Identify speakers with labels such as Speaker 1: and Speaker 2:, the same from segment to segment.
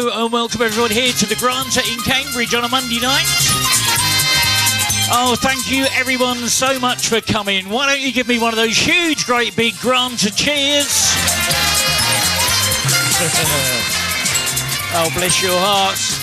Speaker 1: Hello and welcome everyone here to the Granta in Cambridge on a Monday night. Oh, thank you everyone so much for coming. Why don't you give me one of those huge, great big Granta cheers? Oh, bless your hearts.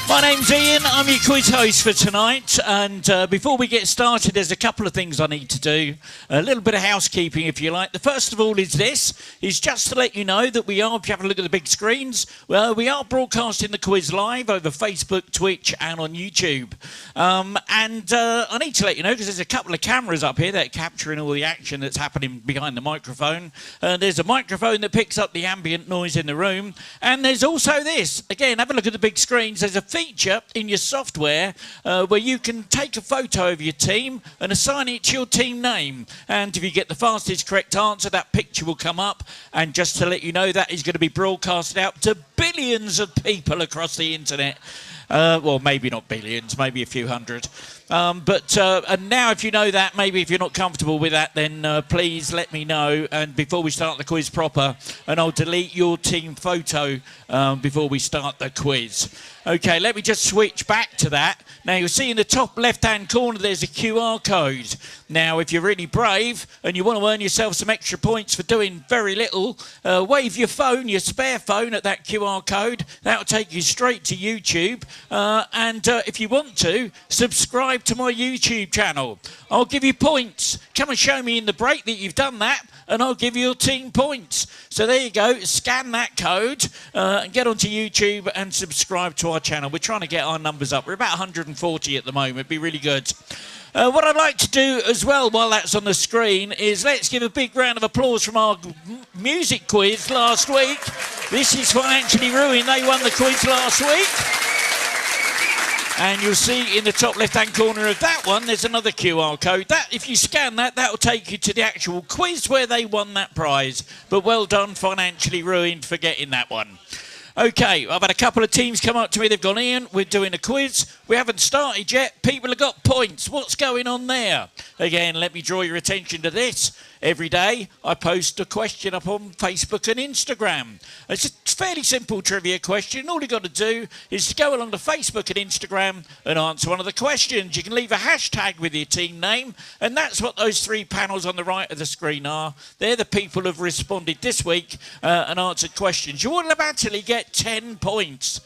Speaker 1: My name's Ian, I'm your quiz host for tonight, and before we get started there's a couple of things I need to do. A little bit of housekeeping if you like. The first of all is just to let you know that we are, if you have a look at the big screens, we are broadcasting the quiz live over Facebook, Twitch and on YouTube. I need to let you know, because there's a couple of cameras up here that are capturing all the action that's happening behind the microphone. There's a microphone that picks up the ambient noise in the room, and there's also this. Again, have a look at the big screens. There's a feature in your software where you can take a photo of your team and assign it to your team name, and if you get the fastest correct answer, that picture will come up. And just to let you know, that is going to be broadcasted out to billions of people across the internet. Well, maybe not billions, maybe a few hundred. And now if you know that, maybe if you're not comfortable with that, then please let me know, and before we start the quiz proper, and I'll delete your team photo before we start the quiz. Okay, let me just switch back to that. Now you'll see in the top left-hand corner there's a QR code. Now if you're really brave and you want to earn yourself some extra points for doing very little, wave your phone, your spare phone, at that QR code. That'll take you straight to YouTube. And if you want to, subscribe to my YouTube channel. I'll give you points. Come and show me in the break that you've done that, and I'll give your team points. So there you go, scan that code and get onto YouTube and subscribe to our channel. We're trying to get our numbers up. We're about 140 at the moment. It'd be really good. What I'd like to do as well while that's on the screen is let's give a big round of applause from our music quiz last week. This is Financially Ruined. They won the quiz last week. And you'll see in the top left-hand corner of that one, there's another QR code. That, if you scan that, that'll take you to the actual quiz where they won that prize. But well done, Financially Ruined, for getting that one. Okay, I've had a couple of teams come up to me. They've gone, Ian, we're doing a quiz. We haven't started yet. People have got points. What's going on there? Again, let me draw your attention to this. Every day, I post a question up on Facebook and Instagram. It's a fairly simple trivia question. All you've got to do is to go along to Facebook and Instagram and answer one of the questions. You can leave a hashtag with your team name, and that's what those three panels on the right of the screen are. They're the people who've responded this week and answered questions. You automatically get 10 points.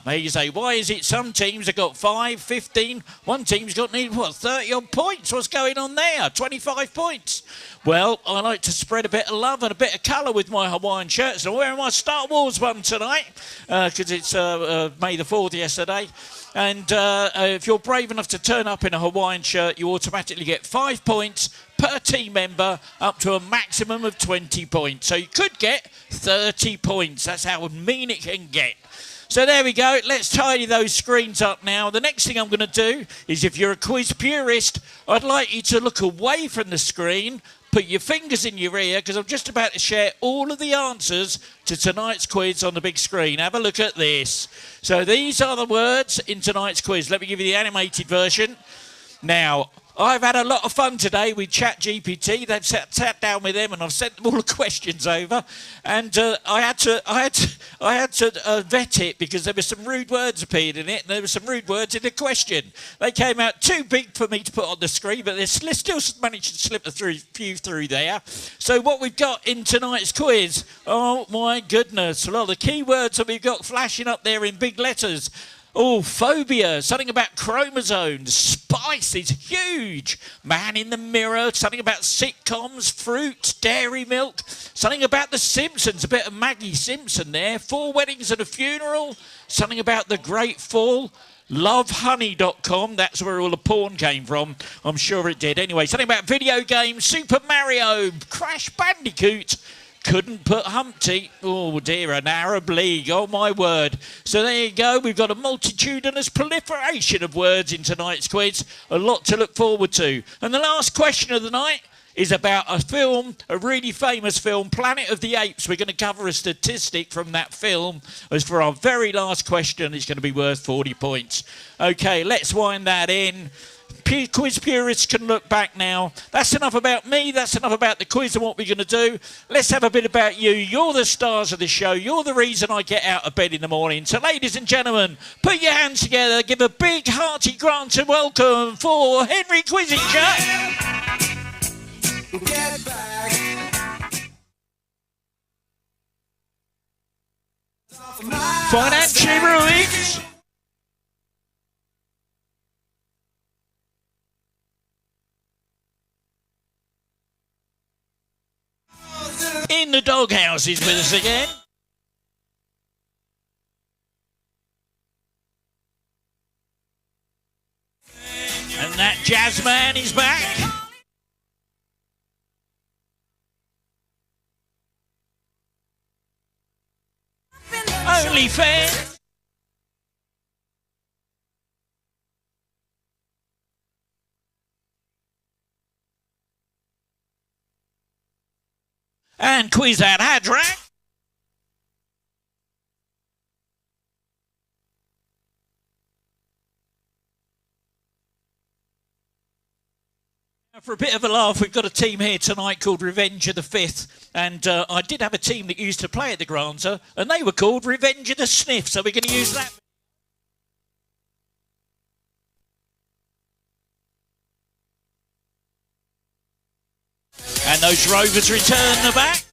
Speaker 1: May you say, why is it some teams have got 5, 15, one team's got 30 odd points? What's going on there? 25 points. Well, I like to spread a bit of love and a bit of colour with my Hawaiian shirts. I'm wearing my Star Wars one tonight because it's May the 4th yesterday. And if you're brave enough to turn up in a Hawaiian shirt, you automatically get 5 points per team member, up to a maximum of 20 points. So you could get 30 points. That's how mean it can get. So there we go. Let's tidy those screens up now. The next thing I'm going to do is, if you're a quiz purist, I'd like you to look away from the screen, put your fingers in your ear, because I'm just about to share all of the answers to tonight's quiz on the big screen. Have a look at this. So these are the words in tonight's quiz. Let me give you the animated version. Now, I've had a lot of fun today with ChatGPT. They've sat down with them, and I've sent them all the questions over. And I had to vet it, because there were some rude words appeared in it, and there were some rude words in the question. They came out too big for me to put on the screen, but they still managed to slip a few through there. So what we've got in tonight's quiz, oh my goodness, well, the key words that we've got flashing up there in big letters. Oh, phobia, something about chromosomes. Spice is huge. Man in the mirror, something about sitcoms, fruit, dairy milk. Something about the Simpsons, a bit of Maggie Simpson there. 4 weddings and a funeral. Something about the Great Fall. Lovehoney.com, that's where all the porn came from. I'm sure it did. Anyway, something about video games, Super Mario, Crash Bandicoot. Couldn't put Humpty. Oh dear, an Arab League. Oh my word. So there you go. We've got a multitudinous proliferation of words in tonight's quiz. A lot to look forward to. And the last question of the night is about a film, a really famous film, Planet of the Apes. We're going to cover a statistic from that film. As for our very last question, it's going to be worth 40 points. Okay, let's wind that in. quiz purists can look back now. That's enough about me. That's enough about the quiz and what we're going to do. Let's have a bit about you. You're the stars of the show. You're the reason I get out of bed in the morning. So, ladies and gentlemen, put your hands together. Give a big, hearty Granta welcome for Henry Quizzinger.
Speaker 2: Get back.
Speaker 1: Financially Ruined. In the doghouse is with us again. And that jazz man is back. Only fair. And quiz out Hadrak. For a bit of a laugh, we've got a team here tonight called Revenge of the Fifth, and I did have a team that used to play at the Granta, and they were called Revenge of the Sniff, so we're going to use that. And those Rovers return the back.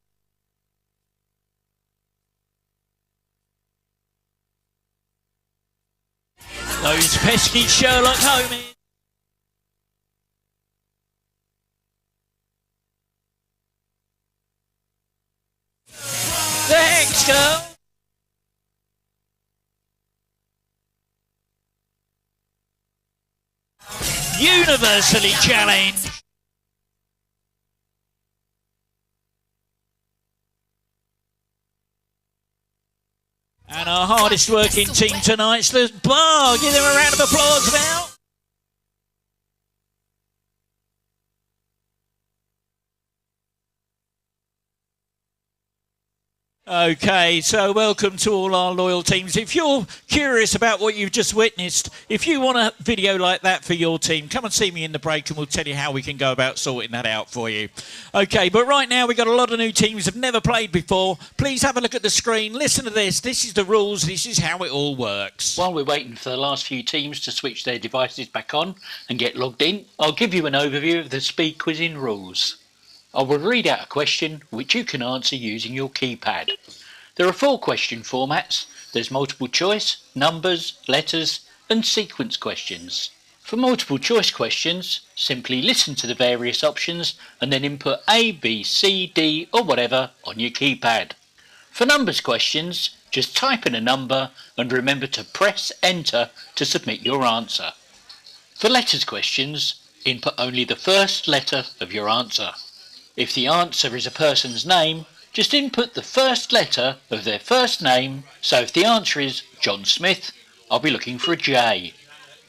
Speaker 1: Those pesky Sherlock Holmes. The Hex Girl. Universally challenged. And our hardest working team tonight's the Bar. Give them a round of applause now. Okay, so welcome to all our loyal teams. If you're curious about what you've just witnessed, if you want a video like that for your team, come and see me in the break and we'll tell you how we can go about sorting that out for you. Okay, but right now we've got a lot of new teams that have never played before. Please have a look at the screen, listen to this. This is the rules, this is how it all works.
Speaker 3: While we're waiting for the last few teams to switch their devices back on and get logged in, I'll give you an overview of the speed quizzing rules. I will read out a question which you can answer using your keypad. There are 4 question formats. There's multiple choice, numbers, letters and sequence questions. For multiple choice questions, simply listen to the various options and then input A, B, C, D or whatever on your keypad. For numbers questions, just type in a number and remember to press enter to submit your answer. For letters questions, input only the first letter of your answer. If the answer is a person's name, just input the first letter of their first name. So if the answer is John Smith, I'll be looking for a J.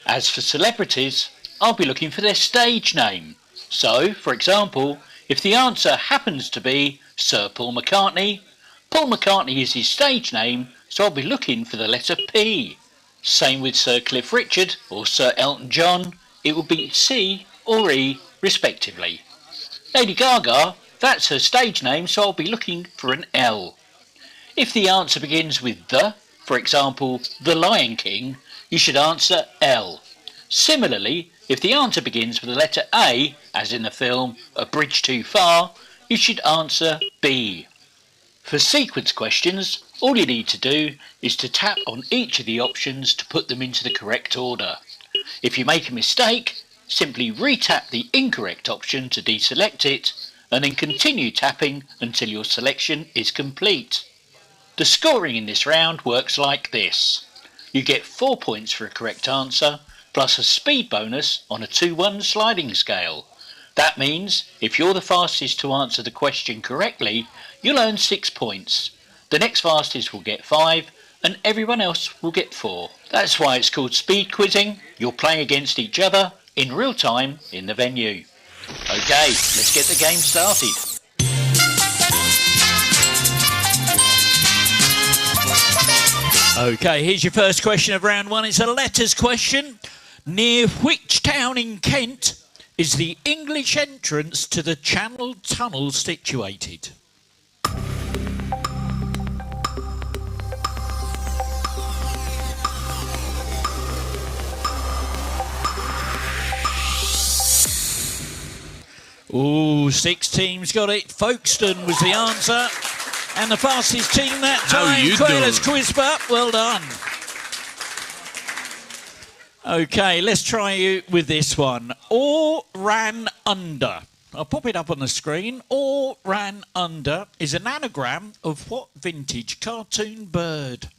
Speaker 3: As for celebrities, I'll be looking for their stage name. So, for example, if the answer happens to be Sir Paul McCartney, Paul McCartney is his stage name, so I'll be looking for the letter P. Same with Sir Cliff Richard or Sir Elton John, it will be C or E respectively. Lady Gaga, that's her stage name, so I'll be looking for an L. If the answer begins with the, for example, The Lion King, you should answer L. Similarly, if the answer begins with the letter A, as in the film A Bridge Too Far, you should answer B. For sequence questions, all you need to do is to tap on each of the options to put them into the correct order. If you make a mistake, simply re-tap the incorrect option to deselect it and then continue tapping until your selection is complete. The scoring in this round works like this. You get 4 points for a correct answer plus a speed bonus on a 2-1 sliding scale. That means if you're the fastest to answer the question correctly, you'll earn 6 points. The next fastest will get 5 and everyone else will get 4. That's why it's called speed quizzing. You're playing against each other in real time in the venue. Okay, let's get the game started.
Speaker 1: Okay, here's your first question of round 1. It's a letters question. Near which town in Kent is the English entrance to the Channel Tunnel situated? Ooh, 6 teams got it. Folkestone was the answer. And the fastest team that time, Quayler's Quizbot. Well done. Okay, let's try you with this one. Or ran under. I'll pop it up on the screen. Or ran under is an anagram of what vintage cartoon bird?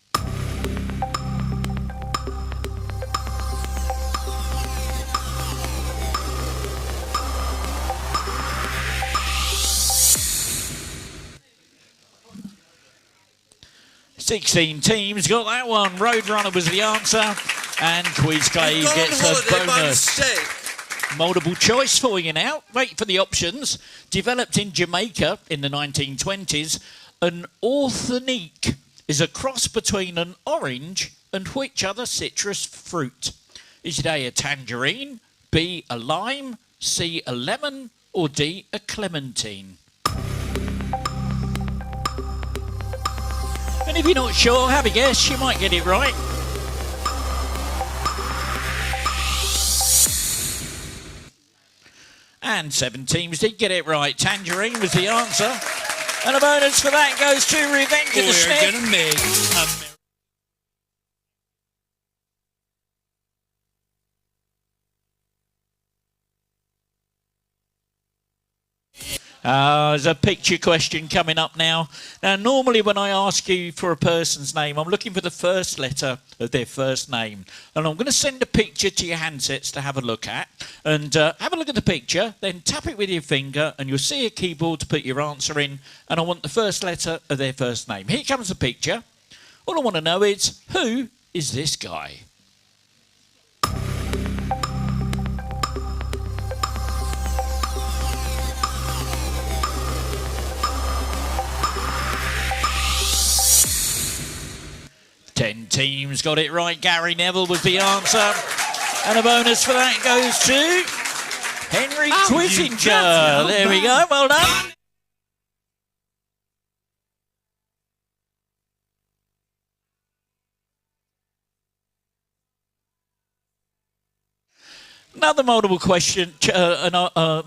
Speaker 1: Sixteen teams got that one. Roadrunner was the answer. And Quiz Clay gets a bonus. Multiple choice for you now. Wait for the options. Developed in Jamaica in the 1920s, an orthonique is a cross between an orange and which other citrus fruit? Is it A, a tangerine, B, a lime, C, a lemon, or D, a clementine? And if you're not sure, have a guess. You might get it right. And 7 teams did get it right. Tangerine was the answer. And a bonus for that goes to Revenge of the Snake.
Speaker 4: We're gonna make
Speaker 1: There's a picture question coming up now. Now, normally when I ask you for a person's name, I'm looking for the first letter of their first name. And I'm going to send a picture to your handsets to have a look at. And have a look at the picture, then tap it with your finger, and you'll see a keyboard to put your answer in. And I want the first letter of their first name. Here comes the picture. All I want to know is, who is this guy? Ten teams got it right. Gary Neville was the answer. And a bonus for that goes to Henry Quissinger. There we go. Well done. Another multiple question,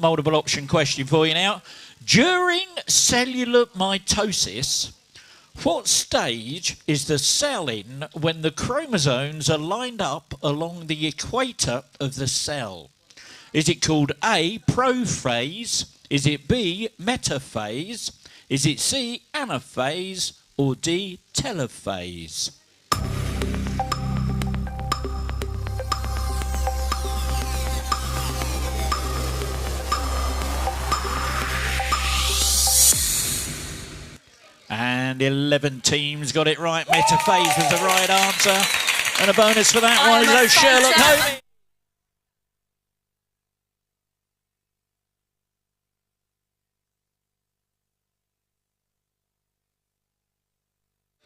Speaker 1: multiple option question for you now. During cellular mitosis, what stage is the cell in when the chromosomes are lined up along the equator of the cell? Is it called A, prophase? Is it B, metaphase? Is it C, anaphase? Or D, telophase? And 11 teams got it right. Metaphase was the right answer. And a bonus for that one is Sherlock Holmes.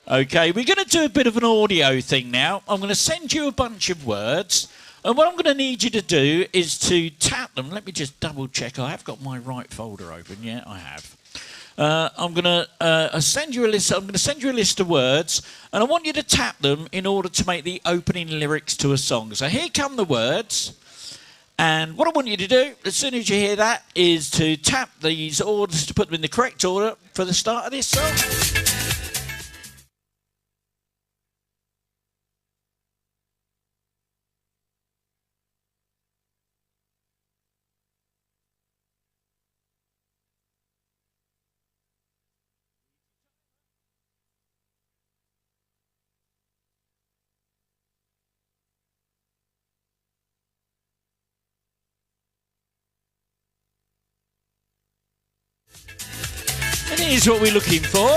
Speaker 1: Okay, we're going to do a bit of an audio thing now. I'm going to send you a bunch of words. And what I'm going to need you to do is to tap them. Let me just double check. I have got my right folder open. Yeah, I have. I'm going to send you a list. I'm going to send you a list of words, and I want you to tap them in order to make the opening lyrics to a song. So here come the words, and what I want you to do as soon as you hear that is to tap these orders to put them in the correct order for the start of this song. And here's what we're looking for.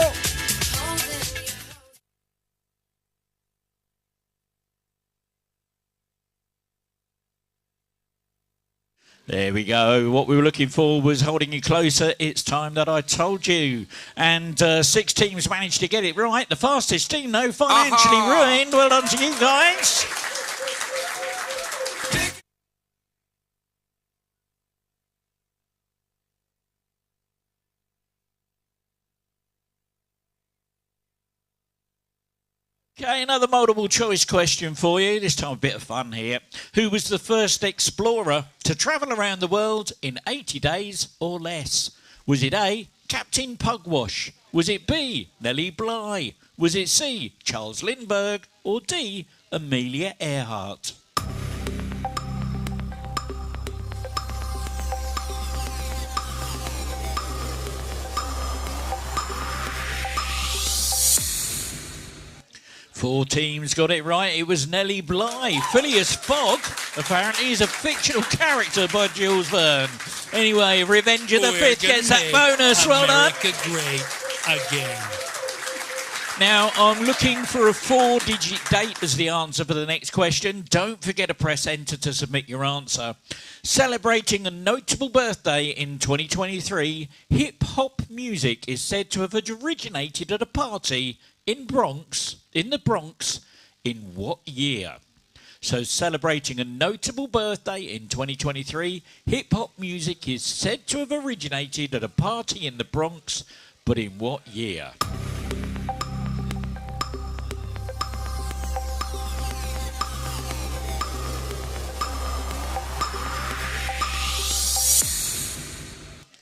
Speaker 1: There we go. What we were looking for was holding you closer. It's time that I told you. And 6 teams managed to get it right. The fastest team, though, financially ruined. Well done to you guys. Okay, another multiple choice question for you. This time a bit of fun here. Who was the first explorer to travel around the world in 80 days or less? Was it A, Captain Pugwash? Was it B, Nellie Bly? Was it C, Charles Lindbergh? Or D, Amelia Earhart? Four teams got it right. It was Nellie Bly. Phileas Fogg, apparently, is a fictional character by Jules Verne. Anyway, Revenge of the Fifth gets that bonus. Well done.
Speaker 4: America great again.
Speaker 1: Now, I'm looking for a 4-digit date as the answer for the next question. Don't forget to press enter to submit your answer. Celebrating a notable birthday in 2023, hip-hop music is said to have originated at a party in the Bronx, in what year? So, celebrating a notable birthday in 2023, hip-hop music is said to have originated at a party in the Bronx, but in what year?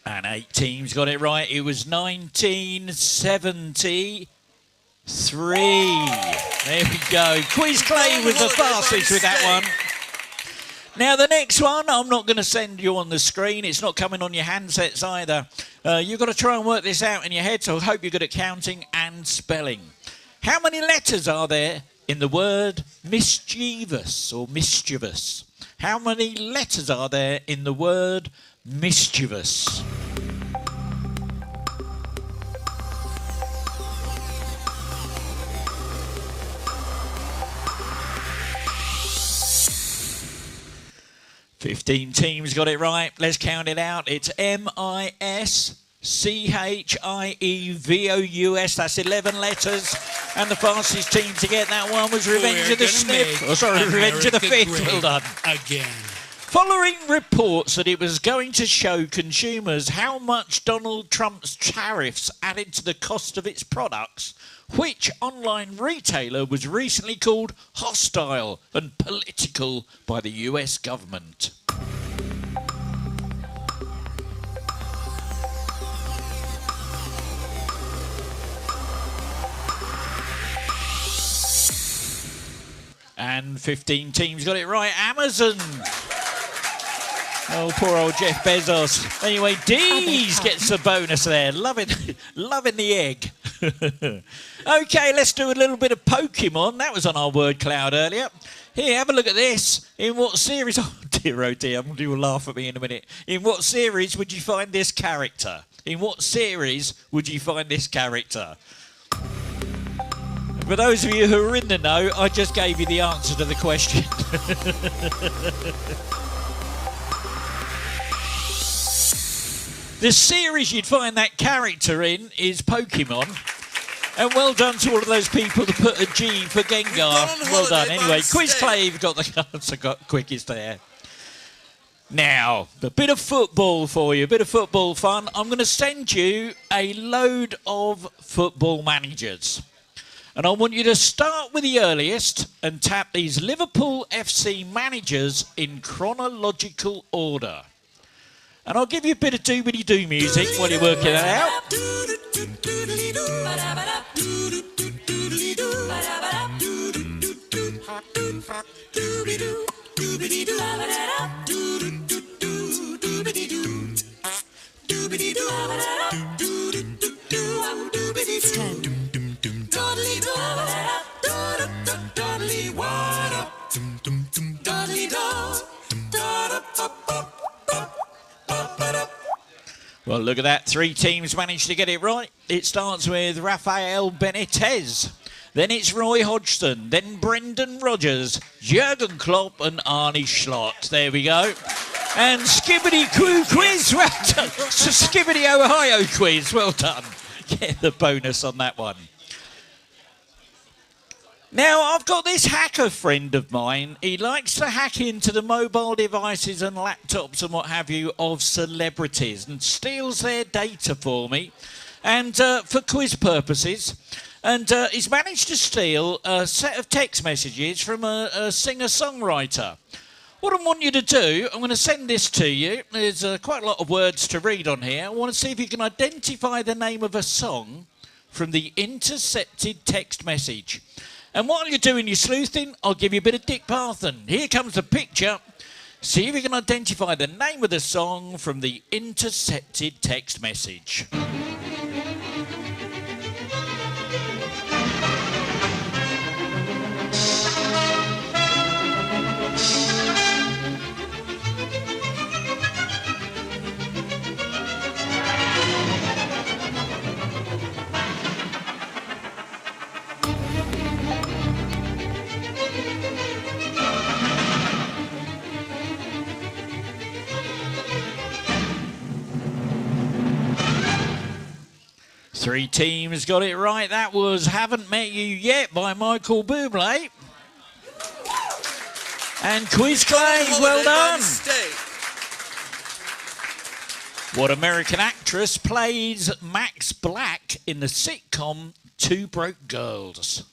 Speaker 1: And 8 teams got it right. It was 1973. There we go. Quiz Clay was the fastest with that one. Now, the next one, I'm not going to send you on the screen. It's not coming on your handsets either. You've got to try and work this out in your head, so I hope you're good at counting and spelling. How many letters are there in the word mischievous or mischievous? How many letters are there in the word mischievous? Fifteen teams got it right. Let's count it out. It's MISCHIEVOUS. That's 11 letters. And the fastest team to get that one was Revenge of the Sniff. Revenge of the Fifth. Well done.
Speaker 4: Again.
Speaker 1: Following reports that it was going to show consumers how much Donald Trump's tariffs added to the cost of its products, which online retailer was recently called hostile and political by the US government? And 15 teams got it right. Amazon. Oh, poor old Jeff Bezos. Anyway, Dees gets a bonus there. Loving the egg. Okay, let's do a little bit of Pokemon. That was on our word cloud earlier. Here, have a look at this. In what series... Oh, dear, you will laugh at me in a minute. In what series would you find this character? In what series would you find this character? For those of you who are in the know, I just gave you the answer to the question. The series you'd find that character in is Pokemon. And well done to all of those people that put a G for Gengar. Well done. Anyway, Quiz Clave got the answer quickest there. Now, a bit of football for you, a bit of football fun. I'm going to send you a load of football managers. And I want you to start with the earliest and tap these Liverpool FC managers in chronological order. And I'll give you a bit of doobity-doo music while you're working it out. Well, look at that. 3 teams managed to get it right. It starts with Rafael Benitez. Then it's Roy Hodgson. Then Brendan Rodgers, Jurgen Klopp and Arne Slot. There we go. And Skibbity Quiz. Well done. Skibbity Ohio Quiz. Well done. Get the bonus on that one. Now, I've got this hacker friend of mine. He likes to hack into the mobile devices and laptops and what have you of celebrities and steals their data for me. And for quiz purposes, And he's managed to steal a set of text messages from a singer-songwriter. What I want you to do, I'm going to send this to you. There's quite a lot of words to read on here. I want to see if you can identify the name of a song from the intercepted text message. And while you're doing your sleuthing, I'll give you a bit of Dick Parton. Here comes the picture. See if you can identify the name of the song from the intercepted text message. Three teams got it right. That was Haven't Met You Yet by Michael Bublé. And Quiz Clay, well done. What American actress plays Max Black in the sitcom Two Broke Girls?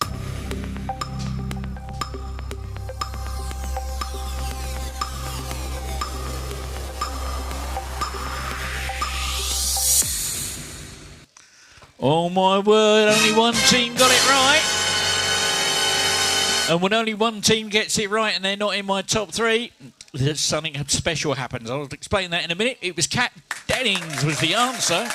Speaker 1: Oh my word, only one team got it right. And when only one team gets it right and they're not in my top three, there's something special happens. I'll explain that in a minute. It was Kat Dennings was the answer.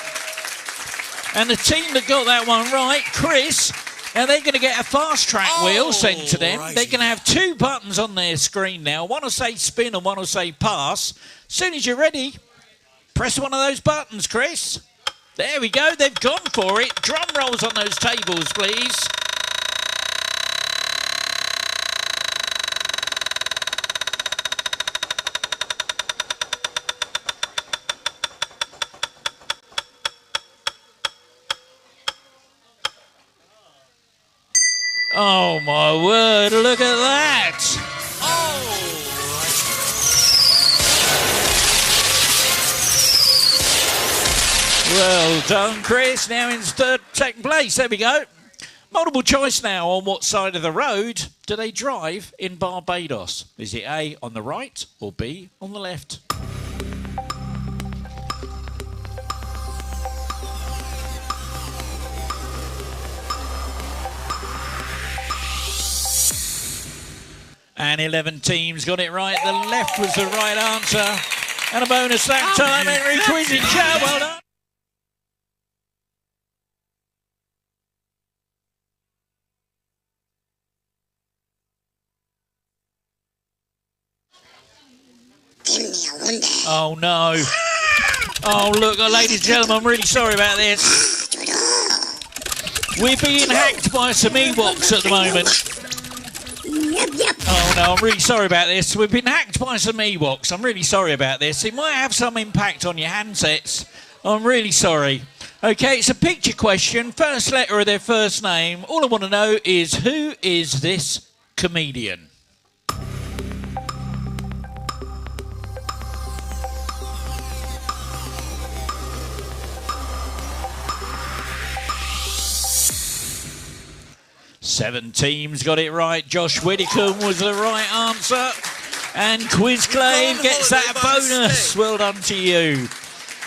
Speaker 1: And the team that got that one right, Chris, now they're going to get a fast track wheel sent to them. Righty. They're going to have two buttons on their screen now. One will say spin and one will say pass. As soon as you're ready, press one of those buttons, Chris. There we go, they've gone for it. Drum rolls on those tables, please. Oh my word, look at that. Well done, Chris. Now in second place. There we go. Multiple choice now. On what side of the road do they drive in Barbados? Is it A, on the right, or B, on the left? And 11 teams got it right. The left was the right answer. And a bonus that time. Henry Quizzing Show. Well done. Oh no. Oh look, ladies and gentlemen, I'm really sorry about this. We're being hacked by some Ewoks at the moment. Oh no, I'm really sorry about this. We've been hacked by some Ewoks. I'm really sorry about this. It might have some impact on your handsets. I'm really sorry. Okay, it's a picture question. First letter of their first name. All I want to know is, who is this comedian? Seven teams got it right. Josh Widdicombe was the right answer. And Quiz Clay gets that bonus. Well done to you.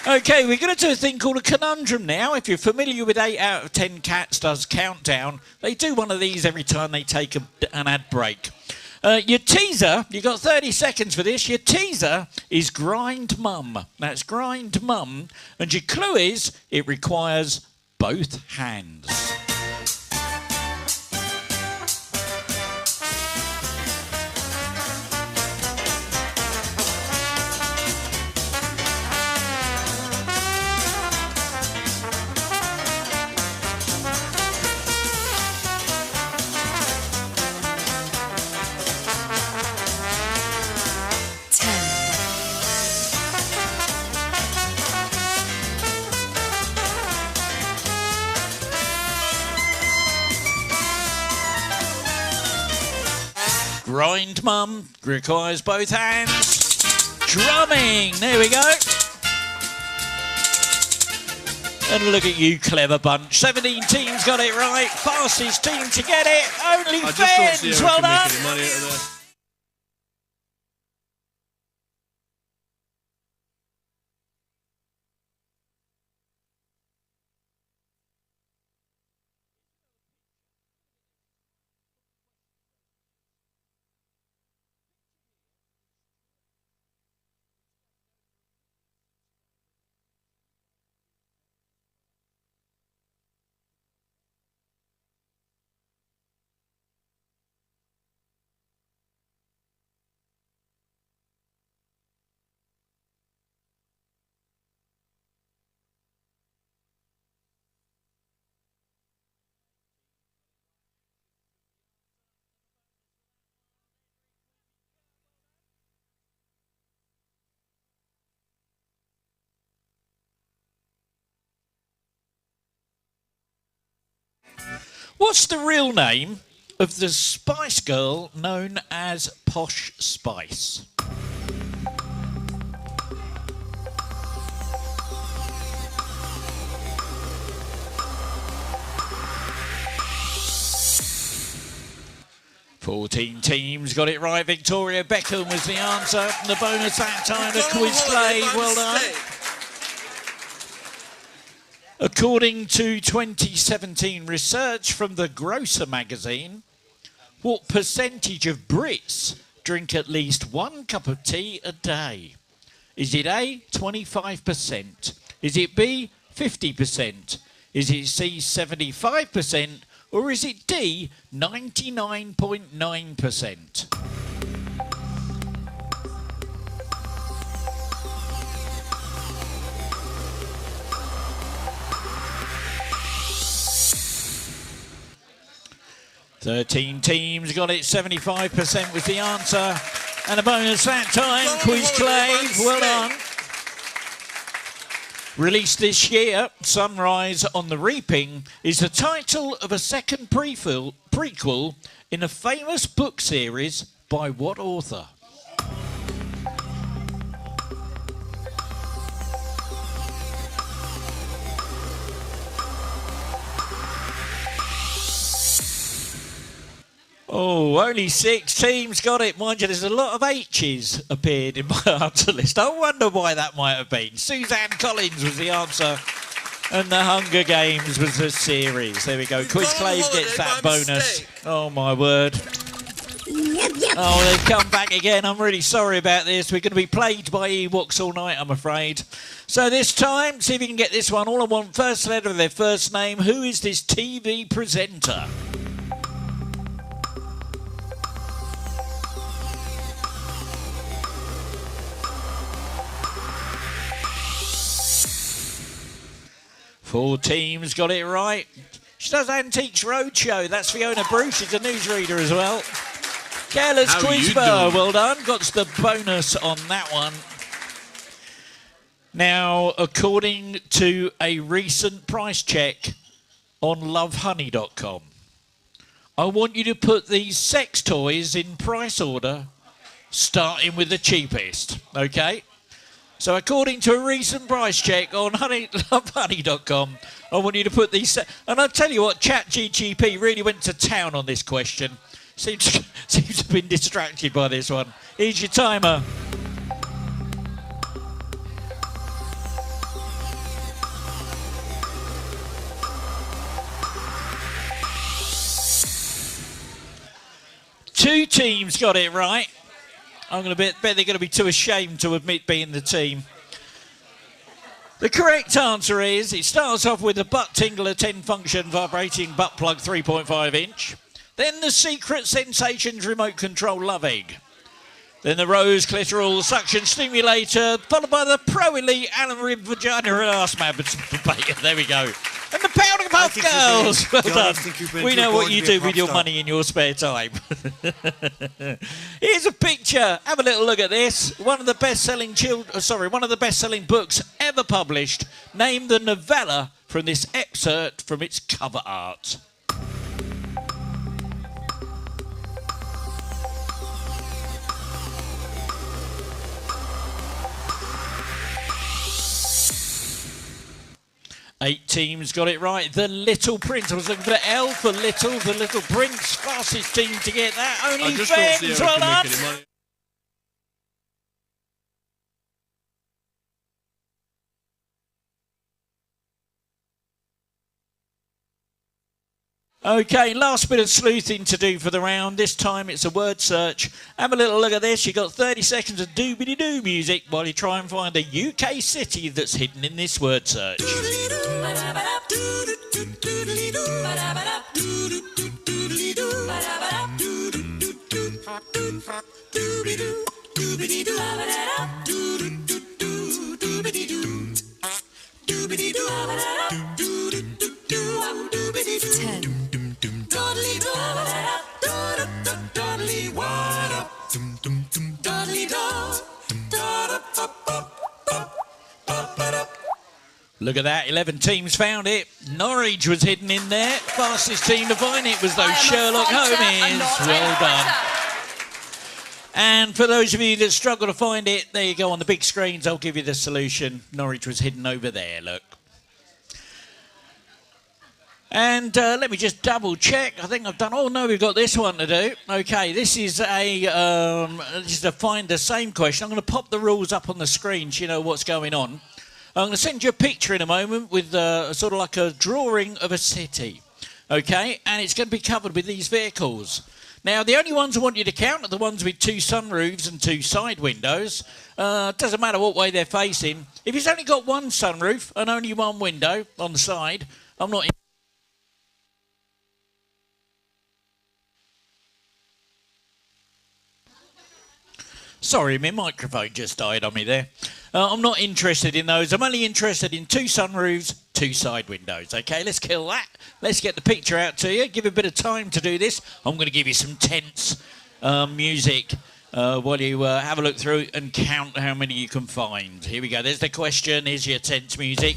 Speaker 1: Okay, we're going to do a thing called a conundrum now. If you're familiar with 8 out of 10 Cats Does Countdown, they do one of these every time they take an ad break. Your teaser, you've got 30 seconds for this. Your teaser is grind mum. That's grind mum. And your clue is it requires both hands. Grind mum requires both hands. Drumming, there we go. And look at you, clever bunch. 17 teams got it right. Fastest team to get it. Only Fens. Well done. What's the real name of the Spice Girl known as Posh Spice? Fourteen teams got it right. Victoria Beckham was the answer. The bonus that time, the quiz play. Well done. According to 2017 research from the Grocer magazine, what percentage of Brits drink at least 1 cup of tea a day? Is it A, 25%? Is it B, 50%? Is it C, 75%? Or is it D, 99.9%? Thirteen teams got it, 75% was the answer. And a bonus that time, Quiz Clave, well done. Released this year, Sunrise on the Reaping is the title of a second prequel in a famous book series by what author? Oh, only 6 teams got it. Mind you, there's a lot of H's appeared in my answer list. I wonder why that might have been. Suzanne Collins was the answer. And the Hunger Games was the series. There we go. Quiz Clave gets that bonus. Oh, my word. Oh, they've come back again. I'm really sorry about this. We're going to be plagued by Ewoks all night, I'm afraid. So this time, see if you can get this one. All I want, first letter of their first name. Who is this TV presenter? Four teams got it right. She does Antiques Roadshow. That's Fiona Bruce. She's a newsreader as well. Careless Quizbar. Well done. Got the bonus on that one. Now, according to a recent price check on lovehoney.com, I want you to put these sex toys in price order, starting with the cheapest. Okay? So according to a recent price check on lovehoney.com, I want you to put these... And I'll tell you what, ChatGPT really went to town on this question. Seems to have been distracted by this one. Here's your timer. Two teams got it right. I'm going to bet they're going to be too ashamed to admit being the team. The correct answer is, it starts off with a butt tingler 10 function vibrating butt plug 3.5 inch. Then the Secret Sensations remote control love egg. Then the Rose clitoral suction stimulator, followed by the Pro Elite Allen Rib Vagina and Arse Masturbator. There we go. And the Powder Puff Girls. Well done. We know what you do with your money in your spare time. Here's a picture. Have a little look at this. One of the best-selling books ever published. Name the novella from this excerpt from its cover art. 8 teams got it right. The Little Prince. I was looking for the L for Little. The Little Prince. Fastest team to get that. Only Fens. Well done. Okay, last bit of sleuthing to do for the round. This time it's a word search. Have a little look at this. You've got 30 seconds of doobity-doo music while you try and find a UK city that's hidden in this word search. Look at that, 11 teams found it. Norwich was hidden in there. Fastest team to find it was those Sherlock Holmes. Well done. And for those of you that struggle to find it, there you go on the big screens. I'll give you the solution. Norwich was hidden over there, look. And let me just double check. I think I've done. Oh no, we've got this one to do. Okay, this is just to find the same question. I'm going to pop the rules up on the screen so you know what's going on. I'm going to send you a picture in a moment with sort of like a drawing of a city. Okay, and it's going to be covered with these vehicles. Now, the only ones I want you to count are the ones with 2 sunroofs and 2 side windows. Doesn't matter what way they're facing. If it's only got 1 sunroof and only 1 window on the side, I'm not. Sorry, my microphone just died on me there. I'm not interested in those. I'm only interested in 2 sunroofs, 2 side windows. Okay, let's kill that. Let's get the picture out to you. Give a bit of time to do this. I'm going to give you some tense music while you have a look through and count how many you can find. Here we go. There's the question. Here's your tense music.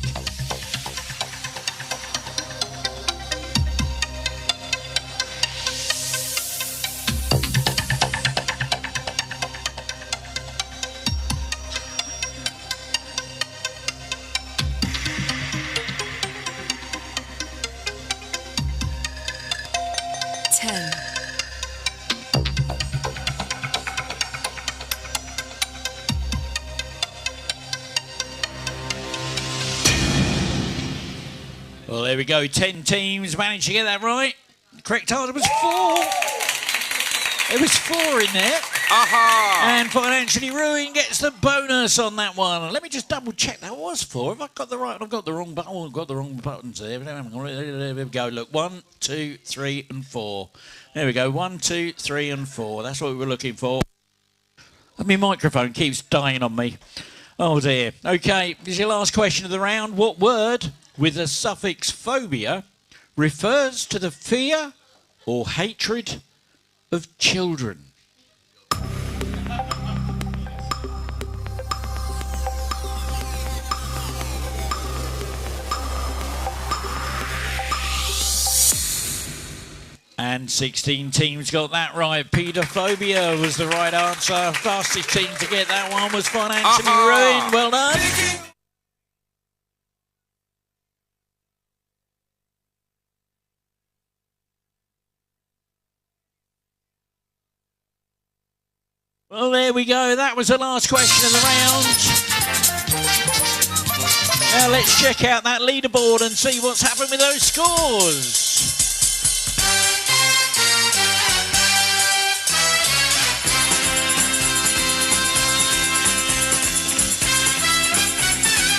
Speaker 1: Well, there we go. 10 teams managed to get that right. The correct answer was 4. It was 4 in there. And Financially Ruined gets the bonus on that one. Let me just double check. That was 4. Have I got the right? I've got the wrong button. Oh, I've got the wrong buttons there. There we go. Look, 1, 2, 3, and 4. There we go. 1, 2, 3, and 4. That's what we were looking for. And my microphone keeps dying on me. Oh dear. Okay, this is your last question of the round. What word with the suffix phobia refers to the fear or hatred of children? And 16 teams got that right. Paedophobia was the right answer. Fastest team to get that one was Financially Ruined. Well done. Well, there we go. That was the last question of the round. Now let's check out that leaderboard and see what's happened with those scores.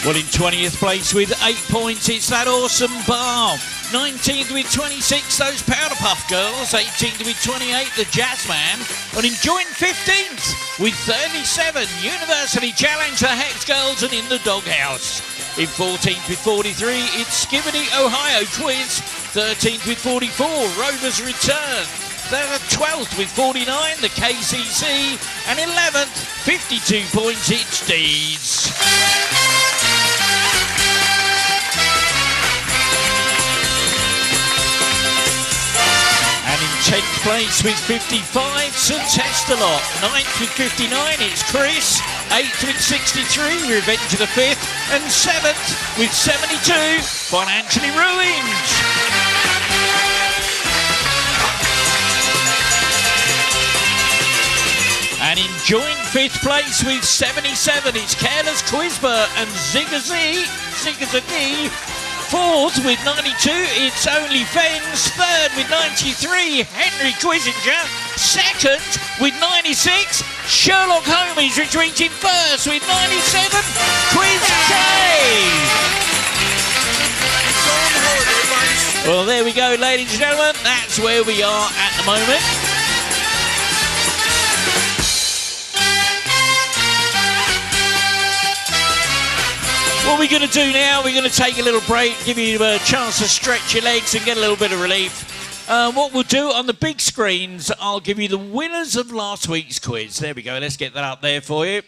Speaker 1: Well, in 20th place with 8 points, it's that awesome bar. 19th with 26, those Powder Puff Girls. 18th with 28, the Jazzman. And in joint 15th with 37, University Challenge, the Hex Girls, and In the Doghouse. In 14th with 43, it's Skibbity Ohio Quiz. 13th with 44, Rovers Return. 12th with 49, the KCC. And 11th, 52 points, it's Deeds. And in 10th place with 55, St Testelot. 9th with 59, it's Chris. 8th with 63, Revenge of the 5th. And 7th with 72, Financially Ruined. And in joint 5th place with 77, it's Careless Quizbert and Zigazee. 4th with 92, it's Only Fens. 3rd with 93, Henry Quizinger. 2nd with 96, Sherlock Holmes retreating 1st with 97, Quiz K. Well, there we go, ladies and gentlemen. That's where we are at the moment. What we're going to do now, we're going to take a little break, give you a chance to stretch your legs and get a little bit of relief. What we'll do on the big screens, I'll give you the winners of last week's quiz. There we go. Let's get that up there for you.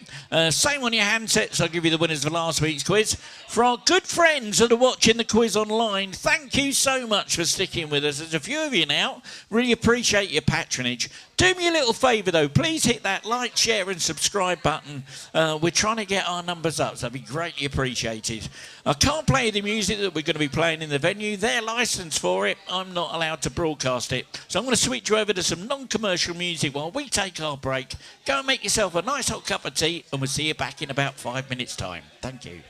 Speaker 1: Same on your handsets. I'll give you the winners of last week's quiz. For our good friends that are watching the quiz online, thank you so much for sticking with us. There's a few of you now. Really appreciate your patronage. Do me a little favour, though. Please hit that like, share and subscribe button. We're trying to get our numbers up, so that'd be greatly appreciated. I can't play the music that we're going to be playing in the venue. They're licensed for it. I'm not allowed to broadcast it. So I'm going to switch you over to some non-commercial music while we take our break. Go and make yourself a nice hot cup of tea, and we'll see you back in about 5 minutes' time. Thank you.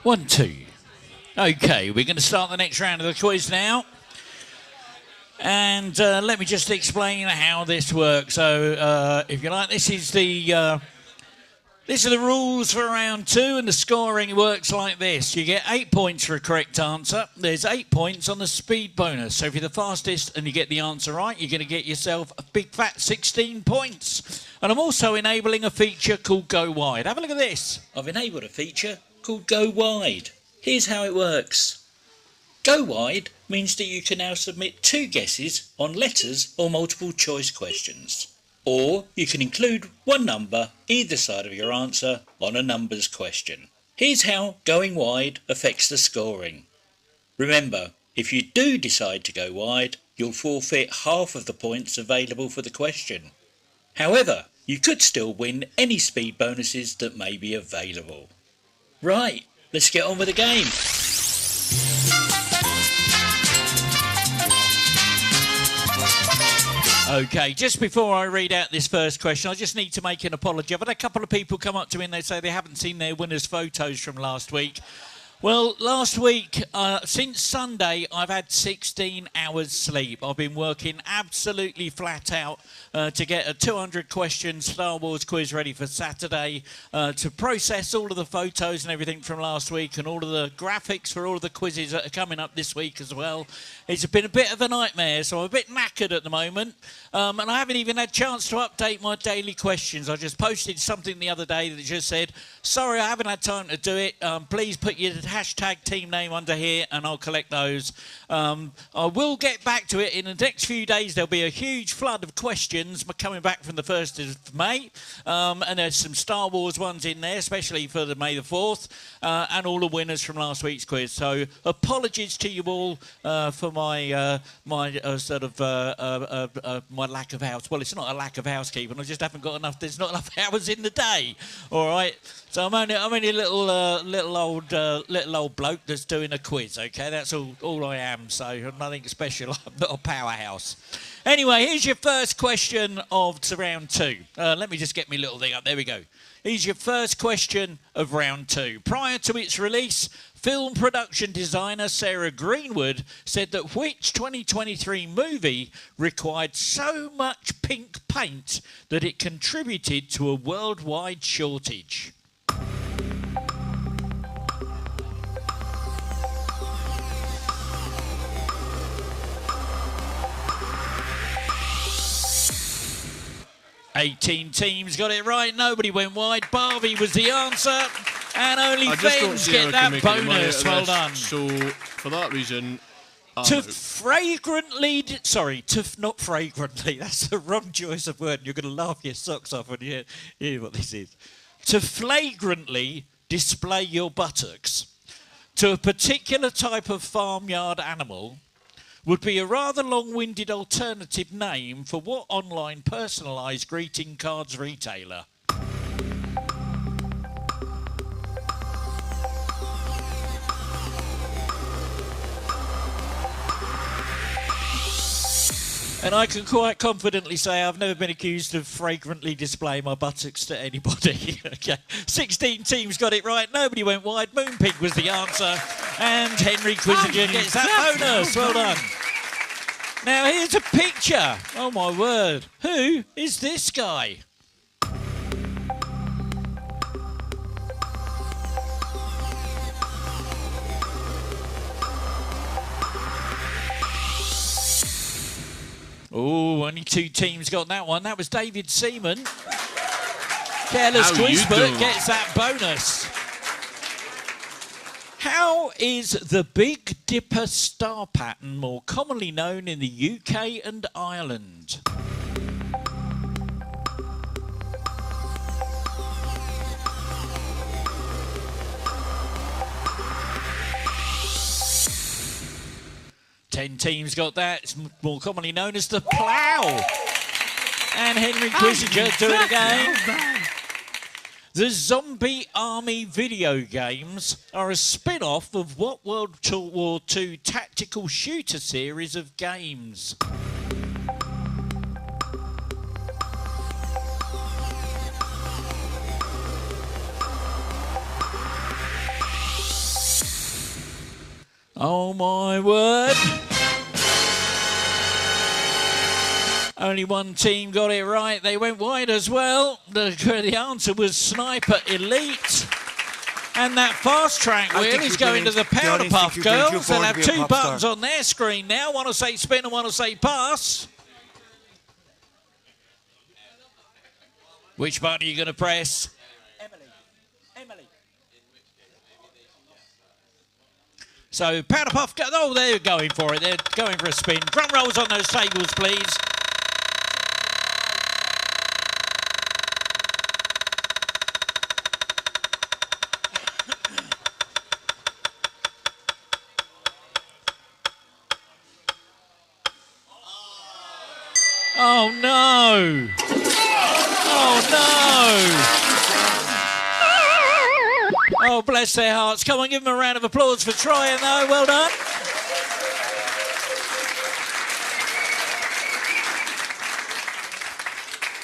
Speaker 1: 1, 2. Okay, we're going to start the next round of the quiz now. And let me just explain how this works. So, if you like, these are the rules for round 2, and the scoring works like this. You get 8 points for a correct answer. There's 8 points on the speed bonus. So if you're the fastest and you get the answer right, you're going to get yourself a big fat 16 points. And I'm also enabling a feature called Go Wide. Have a look at this. I've enabled a feature called Go Wide. Here's how it works. Go Wide means that you can now submit 2 guesses on letters or multiple choice questions. Or you can include 1 number either side of your answer on a numbers question. Here's how going wide affects the scoring. Remember, if you do decide to go wide, you'll forfeit half of the points available for the question. However, you could still win any speed bonuses that may be available. Right, let's get on with the game. Okay, just before I read out this first question, I just need to make an apology. I've had a couple of people come up to me and they say they haven't seen their winners' photos from last week. Well, last week, since Sunday, I've had 16 hours sleep. I've been working absolutely flat out to get a 200-question Star Wars quiz ready for Saturday, to process all of the photos and everything from last week and all of the graphics for all of the quizzes that are coming up this week as well. It's been a bit of a nightmare, so I'm a bit knackered at the moment, and I haven't even had a chance to update my daily questions. I just posted something the other day that just said, sorry, I haven't had time to do it. Please put your hashtag team name under here and I'll collect those. I will get back to it in the next few days. There'll be a huge flood of questions coming back from the 1st of May, and there's some Star Wars ones in there, especially for the May the 4th, and all the winners from last week's quiz. So apologies to you all for my my lack of house. Well, it's not a lack of housekeeping. I just haven't got enough. There's not enough hours in the day. All right. So I'm only a little old bloke that's doing a quiz. Okay, that's all I am. So nothing special. I'm not a powerhouse. Anyway, here's your first question of round 2. Let me just get my little thing up. There we go. Here's your first question of round 2. Prior to its release, film production designer Sarah Greenwood said that which 2023 movie required so much pink paint that it contributed to a worldwide shortage? $18 teams got it right. Nobody went wide. Barbie was the answer. And only Fens get that bonus. Well done.
Speaker 5: So, for that reason...
Speaker 1: Not fragrantly, that's the wrong choice of word. You're going to laugh your socks off when you hear what this is. To flagrantly display your buttocks to a particular type of farmyard animal would be a rather long-winded alternative name for what online personalised greeting cards retailer? And I can quite confidently say I've never been accused of fragrantly displaying my buttocks to anybody. Okay, 16 teams got it right. Nobody went wide. Moonpig was the answer. And Henry Quiziger gets that bonus. Well done. Now here's a picture. Oh my word. Who is this guy? Oh, only 2 teams got that one. That was David Seaman. Careless Quizbert gets that bonus. How is the Big Dipper star pattern more commonly known in the UK and Ireland? Ten teams got that. It's more commonly known as the plough. And Henry Quiziger do it again. The Zombie Army video games are a spin-off of what World War II tactical shooter series of games? Oh my word. Only one team got it right. They went wide as well. The answer was Sniper Elite. And that fast track wheel is going to the Powder Puff Girls. They'll have two buttons on their screen now. One will say spin and one will say pass. Which button are you going to press? Emily. So Powder Puff, oh, they're going for it. They're going for a spin. Drum rolls on those tables, please. Oh no! Oh no! Oh, bless their hearts. Come on, give them a round of applause for trying though. Well done.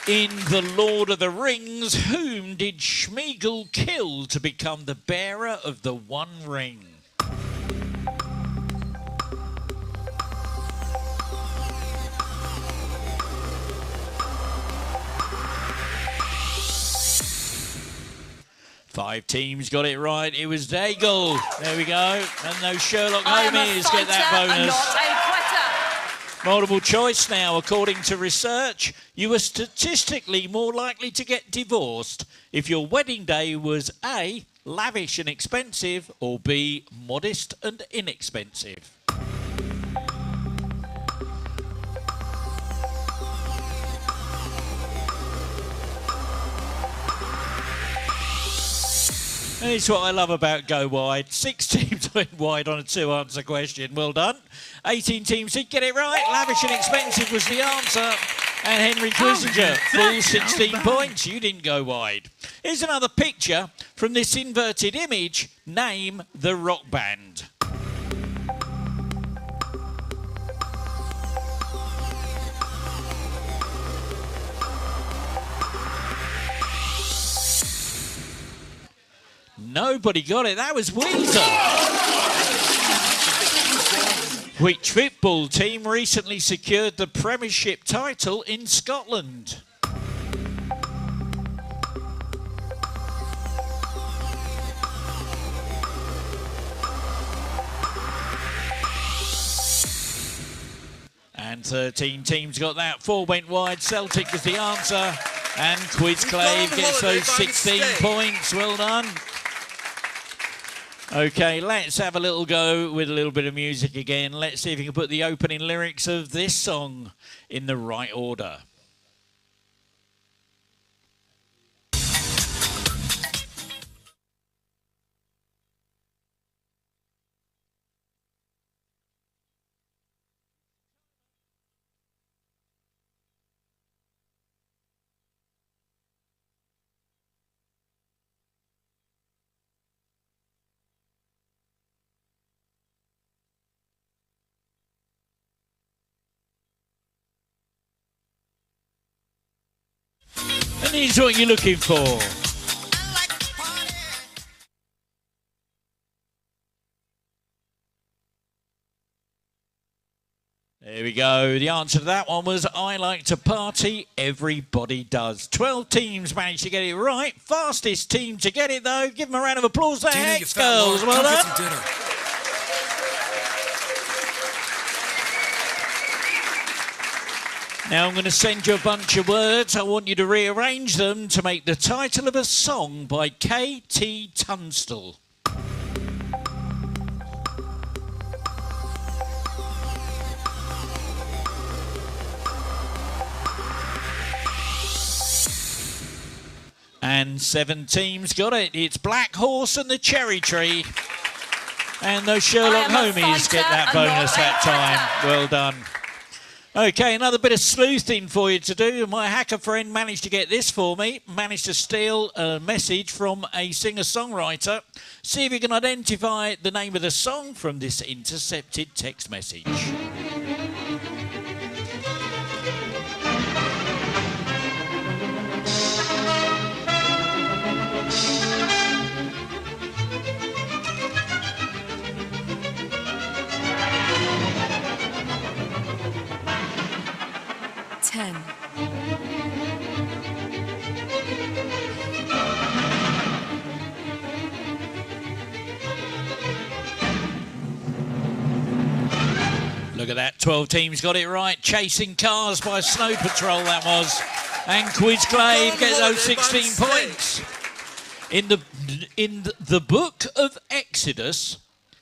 Speaker 1: In The Lord of the Rings, whom did Schmeagol kill to become the bearer of the One Ring? Five teams got it right. It was Daigle. There we go. And those Sherlock homies get that bonus. Multiple choice now. According to research, you were statistically more likely to get divorced if your wedding day was A, lavish and expensive, or B, modest and inexpensive. And it's what I love about Go Wide. 6 teams went wide on a 2-answer question. Well done. 18 teams did get it right. Lavish and expensive was the answer. And Henry Kissinger, full 16 points. You didn't go wide. Here's another picture from this inverted image. Name the rock band. Nobody got it. That was Weezer. Which football team recently secured the Premiership title in Scotland? And 13 teams got that. 4 went wide. Celtic was the answer. And Quizclave gets those 16 points. Well done. Okay, let's have a little go with a little bit of music again. Let's see if you can put the opening lyrics of this song in the right order. And here's what you're looking for. There we go. The answer to that one was I like to party, everybody does. 12 teams managed to get it right. Fastest team to get it, though. Give them a round of applause there, X-Girls. Well done. Now I'm going to send you a bunch of words. I want you to rearrange them to make the title of a song by K.T. Tunstall. And 7 teams got it. It's Black Horse and the Cherry Tree. And those Sherlock homies get that bonus that time. Well done. Okay, another bit of sleuthing for you to do. My hacker friend managed to get this for me. Managed to steal a message from a singer-songwriter. See if you can identify the name of the song from this intercepted text message.
Speaker 6: 10.
Speaker 1: Look at that, 12 teams got it right. Chasing Cars by Snow Patrol, that was. And Quizclave gets those 16 points. In the book of Exodus,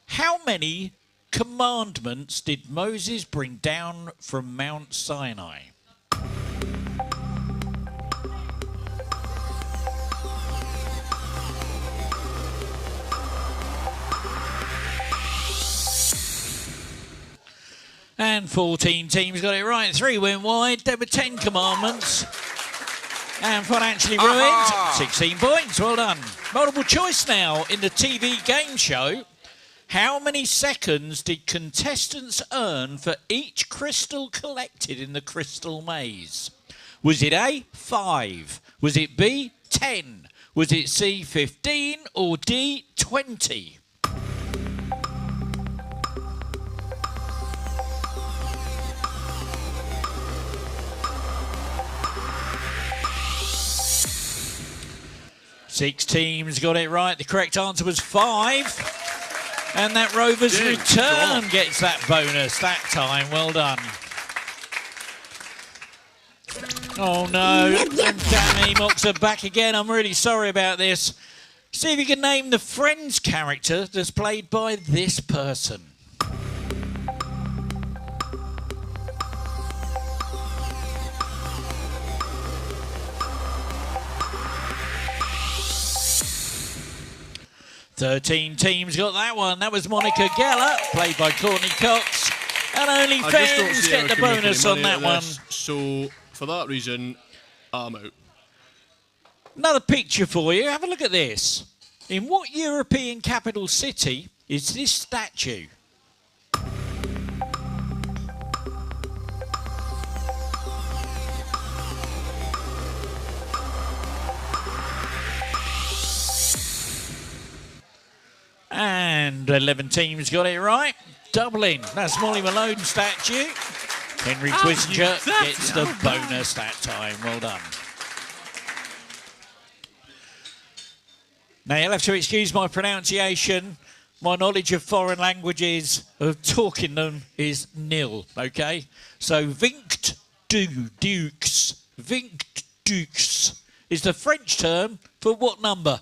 Speaker 1: how many commandments did Moses bring down from Mount Sinai? And 14 teams got it right. 3 went wide. There were 10 commandments. And Financially Ruined, 16 points. Well done. Multiple choice now in the TV game show. How many seconds did contestants earn for each crystal collected in the crystal maze? Was it A, 5? Was it B, 10? Was it C, 15? Or D, 20? Six teams got it right. The correct answer was 5. And that Rover's return gets that bonus that time. Well done. Oh no. And Danny Moxer back again. I'm really sorry about this. See if you can name the Friends character that's played by this person. Thirteen teams got that one. That was Monica Geller, played by Courtney Cox. And only fans get the bonus on that one.
Speaker 5: So, for that reason, I'm out.
Speaker 1: Another picture for you. Have a look at this. In what European capital city is this statue? And 11 teams got it right. Dublin. That's Molly Malone's statue. Henry Kissinger gets the bonus that time. Well done. Now, you'll have to excuse my pronunciation. My knowledge of foreign languages, of talking them, is nil, okay? So, vinct du dukes. Vinct dukes is the French term for what number?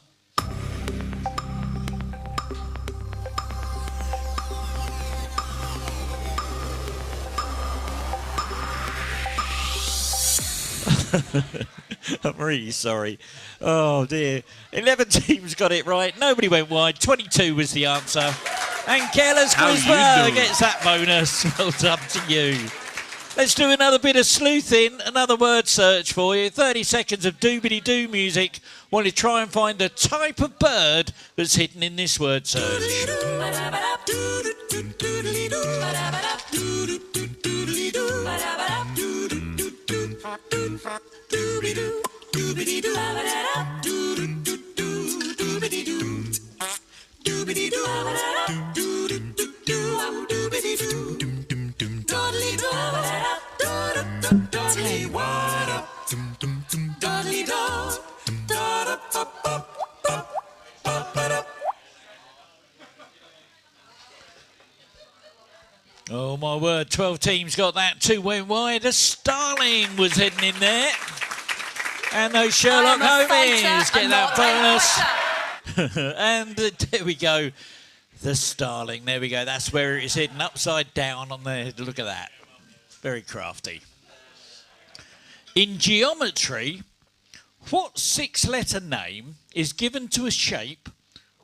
Speaker 1: I'm really sorry. Oh dear. 11 teams got it right. Nobody went wide. 22 was the answer. And Careless Quizber gets that bonus. Well done to you. Let's do another bit of sleuthing, another word search for you. 30 seconds of doobity-doo music while you try and find the type of bird that's hidden in this word search. Oh my word, 12 teams got that, 2 went wide. A starling was hidden in there. And those Sherlock Holmes get that bonus. And there we go. The starling, there we go. That's where it is hidden, upside down on there. Look at that. Very crafty. In geometry, what 6-letter name is given to a shape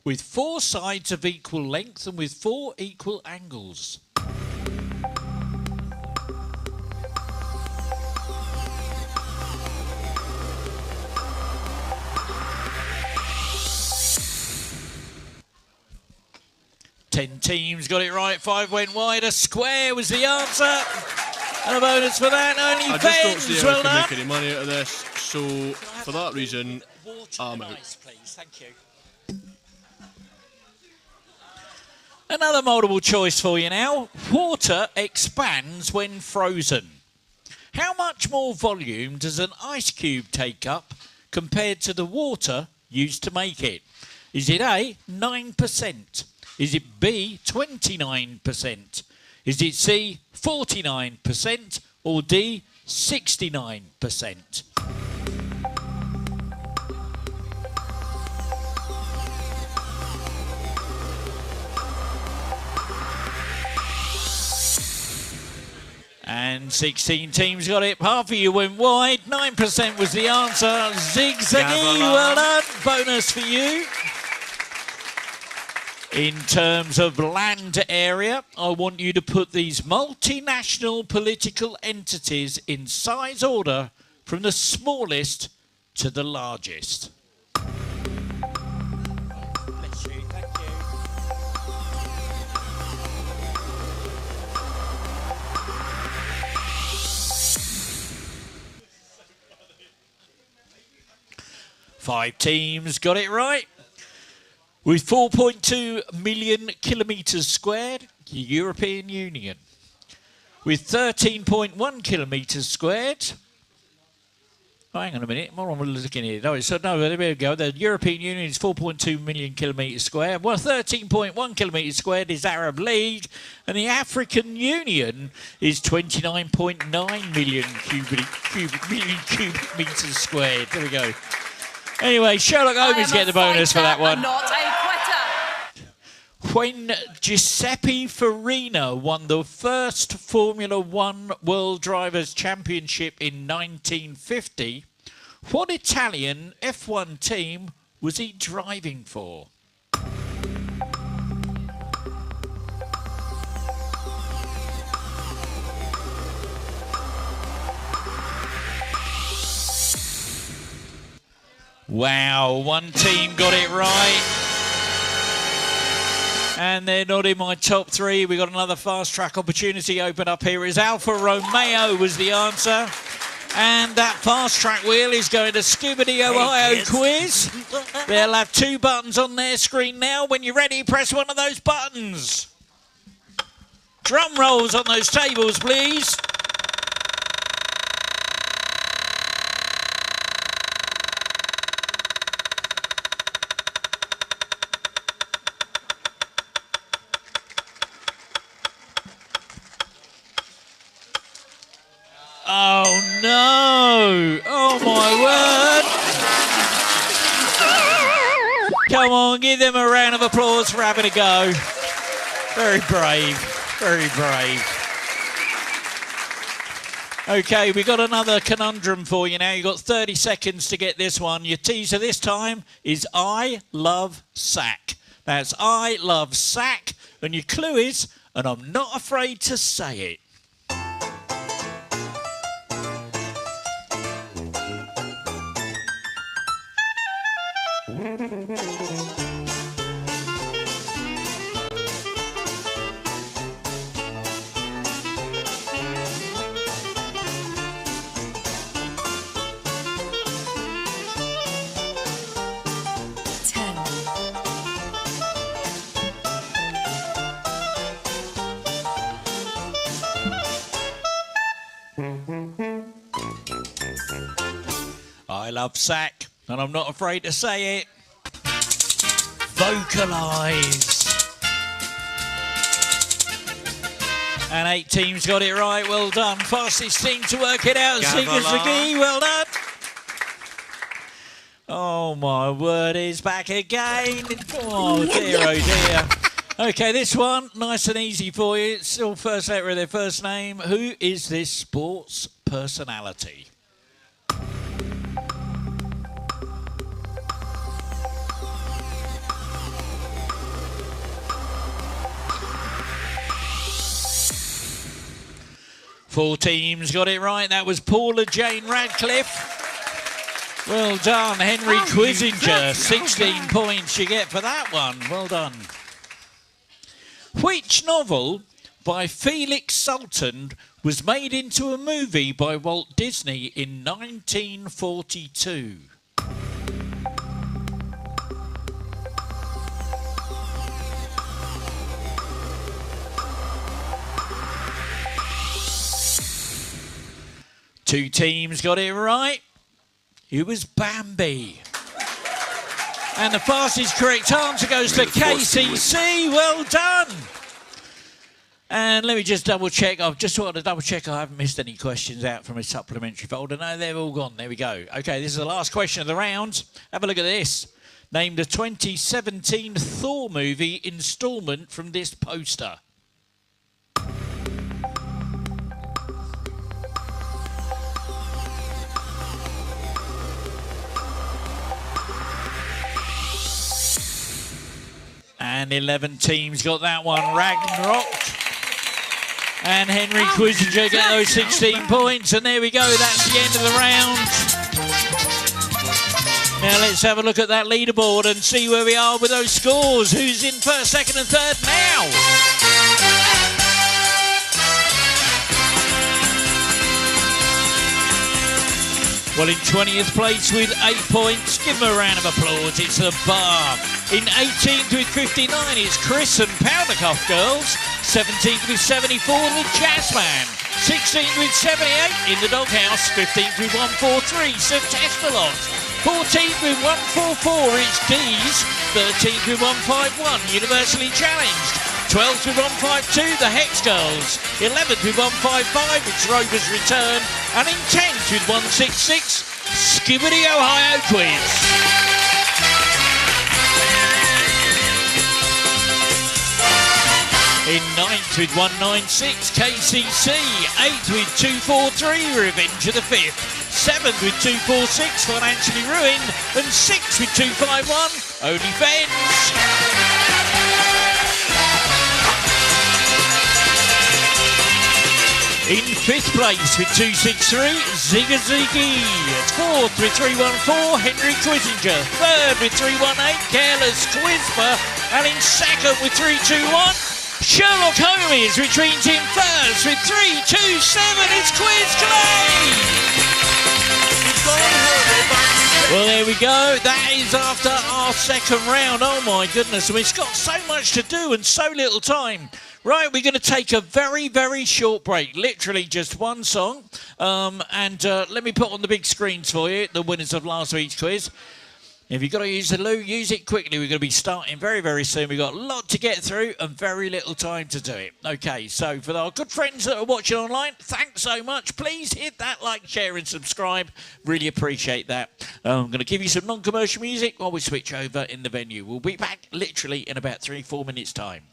Speaker 1: with 4 sides of equal length and with 4 equal angles? Ten teams got it right, 5 went wide. A square was the answer. And a bonus for that. Only
Speaker 5: I just don't see how
Speaker 1: well
Speaker 5: I can
Speaker 1: done.
Speaker 5: make any money out of this. So, for that reason, I'm out.
Speaker 1: Nice, please. Thank you. Another multiple choice for you now. Water expands when frozen. How much more volume does an ice cube take up compared to the water used to make it? Is it A, 9%? Is it B, 29%? Is it C, 49%? Or D, 69%? And 16 teams got it. Half of you went wide. 9% was the answer. Zigzaggy, well done. Bonus for you. In terms of land area, I want you to put these multinational political entities in size order from the smallest to the largest. Bless you. Thank you. Five teams got it right. With 4.2 million kilometres squared, the European Union. With 13.1 kilometres squared, oh, hang on a minute, what am I looking here? No, so no, there we go. The European Union is 4.2 million kilometres squared. Well, 13.1 kilometres squared is Arab League, and the African Union is 29.9 million cubic metres squared. There we go. Anyway, Sherlock Holmes get the bonus for that one.
Speaker 6: Not a quitter.
Speaker 1: When Giuseppe Farina won the first Formula One World Drivers' Championship in 1950, what Italian F1 team was he driving for? Wow, one team got it right. And they're not in my top three. We've got another fast track opportunity open up here. Is Alfa Romeo was the answer. And that fast track wheel is going to Skibidi Ohio quiz. They'll have two buttons on their screen now. When you're ready, press one of those buttons. Drum rolls on those tables, please. Oh no! Oh my word! Come on, give them a round of applause for having a go. Very brave, very brave. Okay, we got another conundrum for you now. You've got 30 seconds to get this one. Your teaser this time is I love sack. That's I love sack. And your clue is, and I'm not afraid to say it. I love sack, and I'm not afraid to say it. Vocalise. And 8 teams got it right. Well done. Fastest team to work it out. Ziggy, well done. Oh, my word, is back again. Oh, dear, oh, dear. Okay, this one, nice and easy for you. It's still first letter of their first name. Who is this sports personality? Four teams got it right. That was Paula Jane Radcliffe. Well done, Henry Quissinger. 16 points you get for that one. Well done. Which novel by Felix Sultan was made into a movie by Walt Disney in 1942? 2 teams got it right. It was Bambi. And the fastest correct answer goes to KCC. Well done. And let me just double check. I've just wanted to double check I haven't missed any questions out from a supplementary folder. No, they've all gone. There we go. Okay, this is the last question of the round. Have a look at this. Name the 2017 Thor movie installment from this poster. And 11 teams got that one. Ragnarok. And Henry Quissinger get those 16 points. And there we go. That's the end of the round. Now let's have a look at that leaderboard and see where we are with those scores. Who's in first, second and third now? Well, in 20th place with 8 points, give them a round of applause, it's the Bar. In 18th with 59, it's Chris and Powdercuff Girls. 17th with 74, the Jazzman. 16th with 78, in the Doghouse. 15th with 143, Sir Testalot. 14th with 144, it's D's. 13th with 151, Universally Challenged. 12th with 152, the Hex Girls. 11th with 155, it's Rover's Return. And in 10th with 166, Skibbity Ohio Quiz. In 9th with 196, KCC. 8th with 243, Revenge of the 5th. 7th with 246, Financially Ruined. And 6th with 251, OnlyFans. In 5th place with 263, Zigga Ziggy. 4th with 314, Henry Quissinger. 3rd with 318, Careless Quizper. And in 2nd with 321, Sherlock Holmes, which means in first with 327, it's Quiz Clay. Well, there we go. That is after our second round. Oh my goodness, it's got so much to do and so little time. Right, we're going to take a very, very short break. Literally just one song. Let me put on the big screens for you the winners of last week's quiz. If you've got to use the loo, use it quickly. We're going to be starting very, very soon. We've got a lot to get through and very little time to do it. Okay, so for our good friends that are watching online, thanks so much. Please hit that like, share and subscribe. Really appreciate that. I'm going to give you some non-commercial music while we switch over in the venue. We'll be back literally in about 3-4 minutes' time.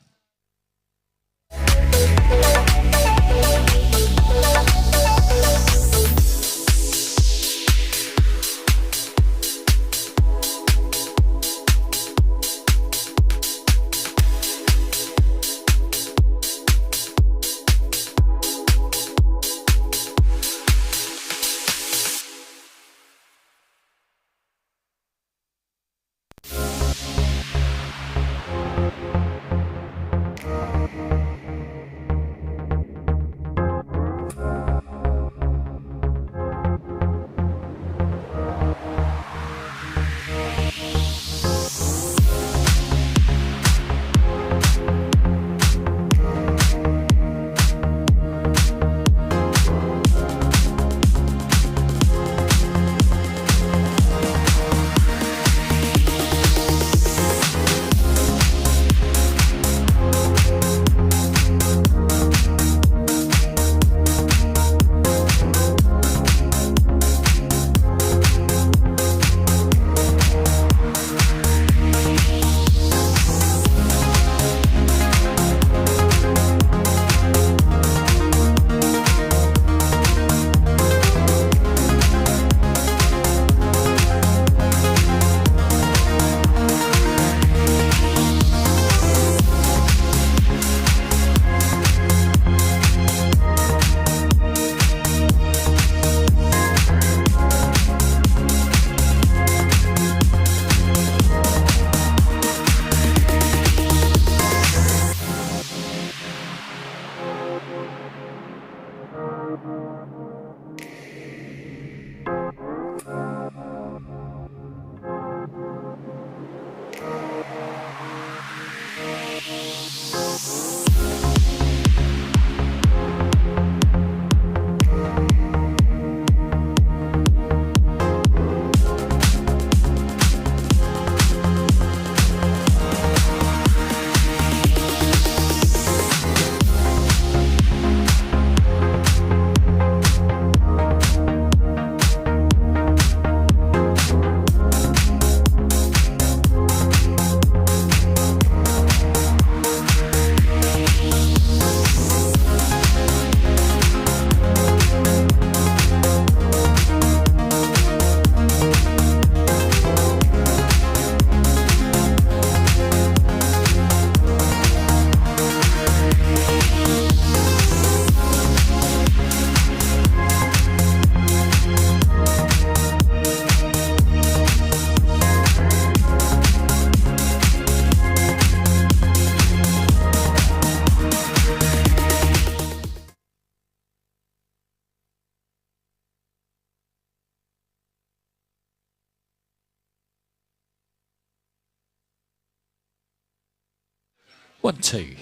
Speaker 1: 1, 2.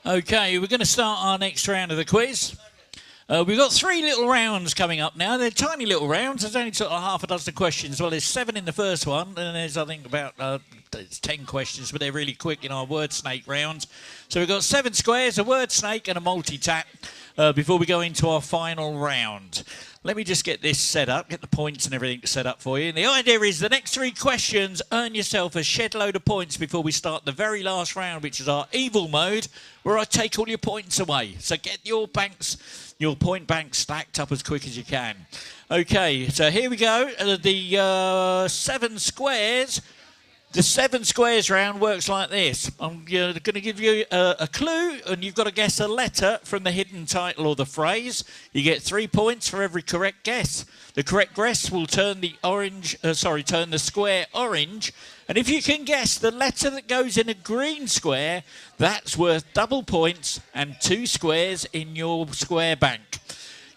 Speaker 1: Okay, we're going to start our next round of the quiz. We've got 3 little rounds coming up now. They're tiny little rounds. There's only sort of half a dozen questions. Well, there's 7 in the first one, and there's, I think, about 10 questions, but they're really quick in our word snake rounds. So we've got 7 squares, a word snake, and a multi-tap before we go into our final round. Let me just get this set up, get the points and everything set up for you. And the idea is the next 3 questions, earn yourself a shed load of points before we start the very last round, which is our evil mode, where I take all your points away. So get your point bank stacked up as quick as you can. Okay, so here we go. The 7 squares. The 7 squares round works like this. I'm going to give you a clue, and you've got to guess a letter from the hidden title or the phrase. You get 3 points for every correct guess. The correct guess will turn the square orange. And if you can guess the letter that goes in a green square, that's worth double points and 2 squares in your square bank.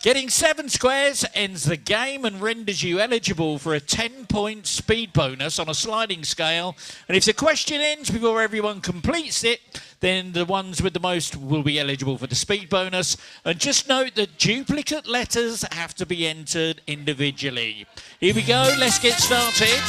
Speaker 1: Getting 7 squares ends the game and renders you eligible for a 10-point speed bonus on a sliding scale. And if the question ends before everyone completes it, then the ones with the most will be eligible for the speed bonus. And just note that duplicate letters have to be entered individually. Here we go, let's get started.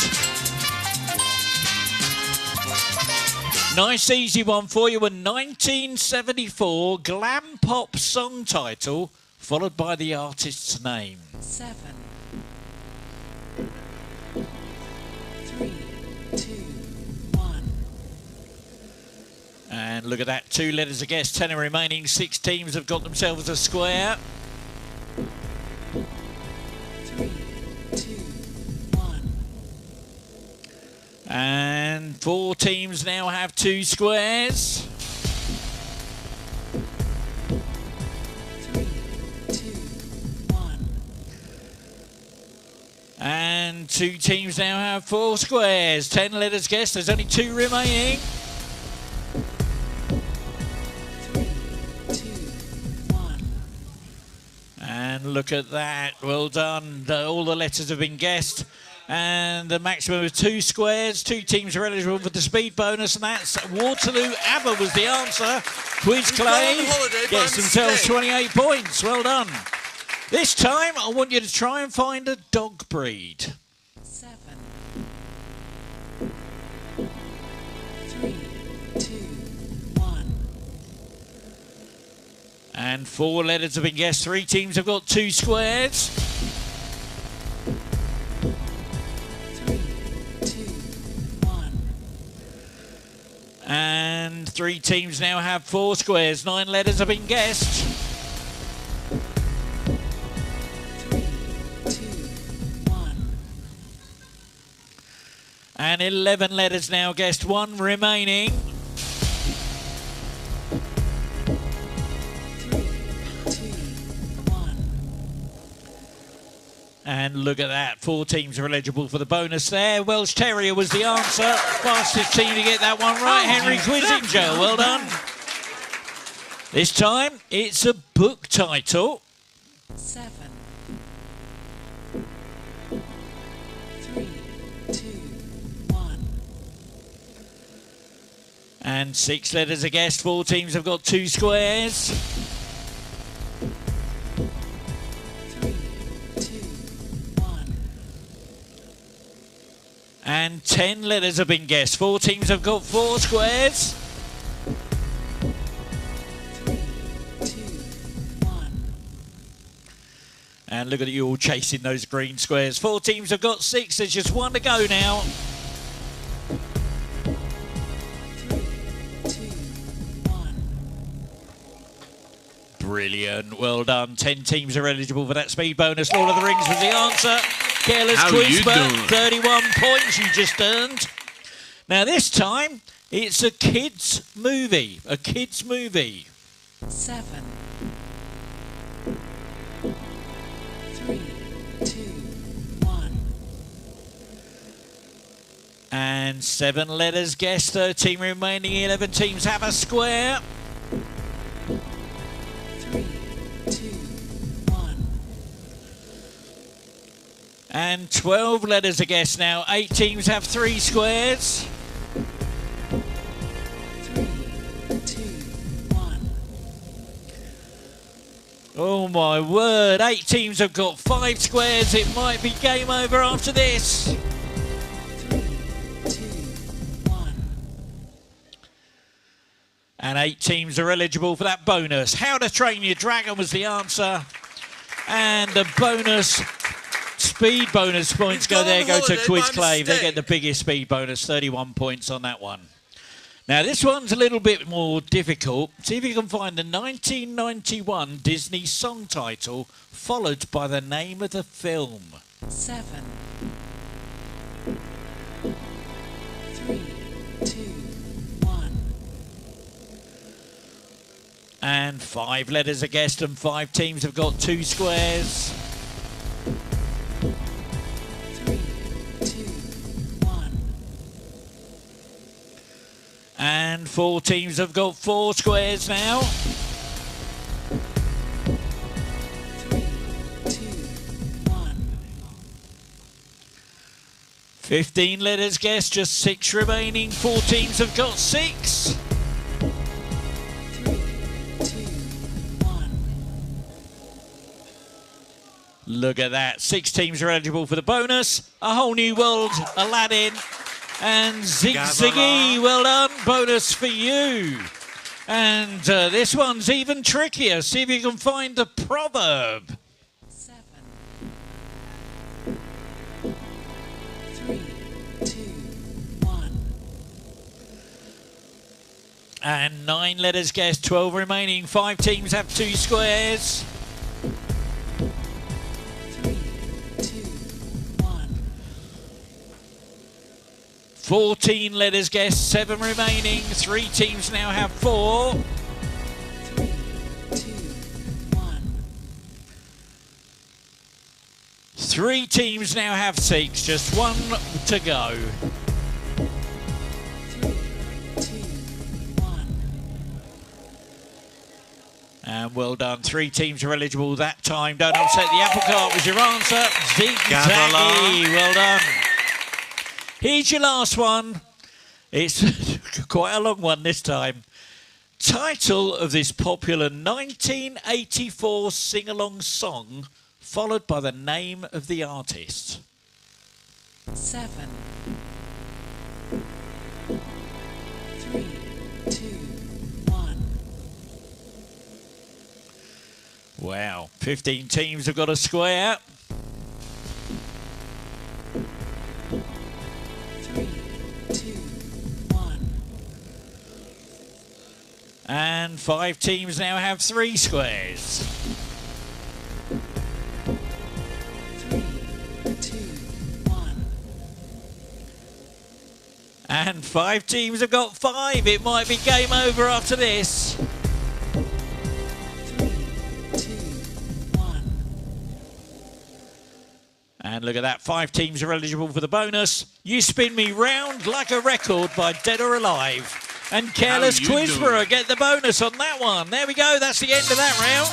Speaker 1: Nice easy one for you, a 1974 glam pop song title, followed by the artist's name.
Speaker 7: 7, 3, 2, 1.
Speaker 1: And look at that, 2 letters a guess, 10 are remaining, 6 teams have got themselves a square.
Speaker 7: 3, 2, 1.
Speaker 1: And 4 teams now have 2 squares.
Speaker 7: 3, 2, 1.
Speaker 1: And 2 teams now have 4 squares. 10 letters guessed, there's only 2 remaining.
Speaker 7: 3, 2, 1.
Speaker 1: And look at that, well done. All the letters have been guessed. And the maximum of 2 squares. 2 teams are eligible for the speed bonus, and that's Waterloo ABBA was the answer. Quiz Clay gets themselves 28 points. Well done. This time, I want you to try and find a dog breed.
Speaker 7: 7, 3, 2, 1.
Speaker 1: And 4 letters have been guessed. 3 teams have got 2 squares.
Speaker 7: 3, 2, 1.
Speaker 1: And 3 teams now have 4 squares. 9 letters have been guessed.
Speaker 7: 3, 2, 1.
Speaker 1: And 11 letters now guessed. 1 remaining.
Speaker 7: 3, 2, 1.
Speaker 1: And look at that, 4 teams are eligible for the bonus there. Welsh Terrier was the answer. Fastest team to get that one right, Henry Quizinger. Well done. This time, it's a book title.
Speaker 7: 7, 3, 2, 1.
Speaker 1: And 6 letters are guessed. 4 teams have got 2 squares.
Speaker 7: 3, 2, 1.
Speaker 1: And 10 letters have been guessed. 4 teams have got 4 squares.
Speaker 7: 3, 2, 1.
Speaker 1: And look at you all chasing those green squares. 4 teams have got 6. There's just 1 to go now.
Speaker 7: 3, 2, 1.
Speaker 1: Brilliant. Well done. 10 teams are eligible for that speed bonus. Lord of the Rings was the answer. Careless
Speaker 5: How
Speaker 1: quiz,
Speaker 5: you
Speaker 1: but
Speaker 5: doing?
Speaker 1: 31 points you just earned. Now this time, it's a kids' movie. A kids' movie.
Speaker 7: 7, 3, 2, 1.
Speaker 1: And 7 letters guessed. 13 remaining. 11 teams have a square.
Speaker 7: 3, 2, 1.
Speaker 1: And 12 letters a guess now. 8 teams have 3 squares.
Speaker 7: 3, 2, 1.
Speaker 1: Oh my word, 8 teams have got 5 squares. It might be game over after this.
Speaker 7: 3, 2, 1.
Speaker 1: And 8 teams are eligible for that bonus. How to Train Your Dragon was the answer. And the bonus, speed bonus points go there, go to Quiz Clave. They get the biggest speed bonus, 31 points on that one. Now this one's a little bit more difficult. See if you can find the 1991 Disney song title followed by the name of the film.
Speaker 7: 7, 3, 2, 1.
Speaker 1: And 5 letters are guessed and 5 teams have got 2 squares.
Speaker 7: 3, 2, 1.
Speaker 1: And 4 teams have got 4 squares now.
Speaker 7: 3, 2, 1.
Speaker 1: 15 letters guessed, just 6 remaining. 4 teams have got 6.
Speaker 7: 3, 2, 1.
Speaker 1: Look at that. 6 teams are eligible for the bonus. A Whole New World, Aladdin, and Ziggy. Well done. Bonus for you. And this one's even trickier. See if you can find the proverb.
Speaker 7: 7, 3, 2, 1.
Speaker 1: And 9 letters guessed, 12 remaining. 5 teams have 2 squares.
Speaker 7: 3, 2, 1.
Speaker 1: 14 letters guessed, 7 remaining. 3 teams now have 4.
Speaker 7: 3, 2, 1.
Speaker 1: 3 teams now have 6. Just 1 to go.
Speaker 7: 3, 2, 1.
Speaker 1: And well done. 3 teams are eligible that time. Don't upset the apple cart was your answer. Zigzaggy. Well done. Here's your last one. It's quite a long one this time. Title of this popular 1984 sing-along song followed by the name of the artist.
Speaker 7: 7, 3, 2, 1.
Speaker 1: Wow. 15 teams have got a square.
Speaker 7: 3, 2, 1.
Speaker 1: And 5 teams now have 3 squares.
Speaker 7: 3, 2, 1.
Speaker 1: And 5 teams have got 5. It might be game over after this.
Speaker 7: 3, 2, 1.
Speaker 1: And look at that. 5 teams are eligible for the bonus. You Spin Me Round Like a Record by Dead or Alive. And Careless
Speaker 5: How you
Speaker 1: Quizborough
Speaker 5: doing?
Speaker 1: get the bonus on that one. There we go. That's the end of that round.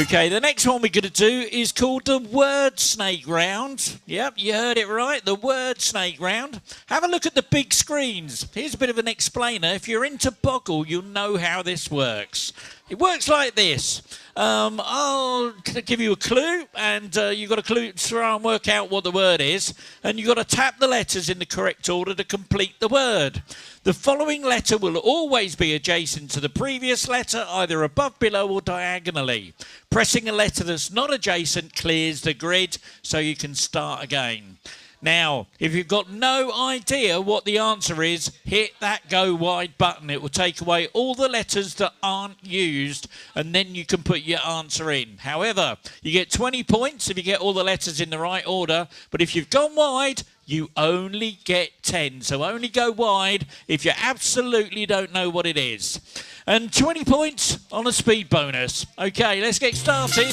Speaker 1: Okay, the next one we're going to do is called the Word Snake Round. Yep, you heard it right, the Word Snake Round. Have a look at the big screens. Here's a bit of an explainer. If you're into Boggle, you'll know how this works. It works like this. I'll give you a clue, and you've got a clue to try and work out what the word is, and you've got to tap the letters in the correct order to complete the word. The following letter will always be adjacent to the previous letter, either above, below, or diagonally. Pressing a letter that's not adjacent clears the grid, so you can start again. Now, if you've got no idea what the answer is, hit that go wide button. It will take away all the letters that aren't used, and then you can put your answer in. However, you get 20 points if you get all the letters in the right order, but if you've gone wide, you only get 10. So only go wide if you absolutely don't know what it is. And 20 points on a speed bonus. Okay, let's get started.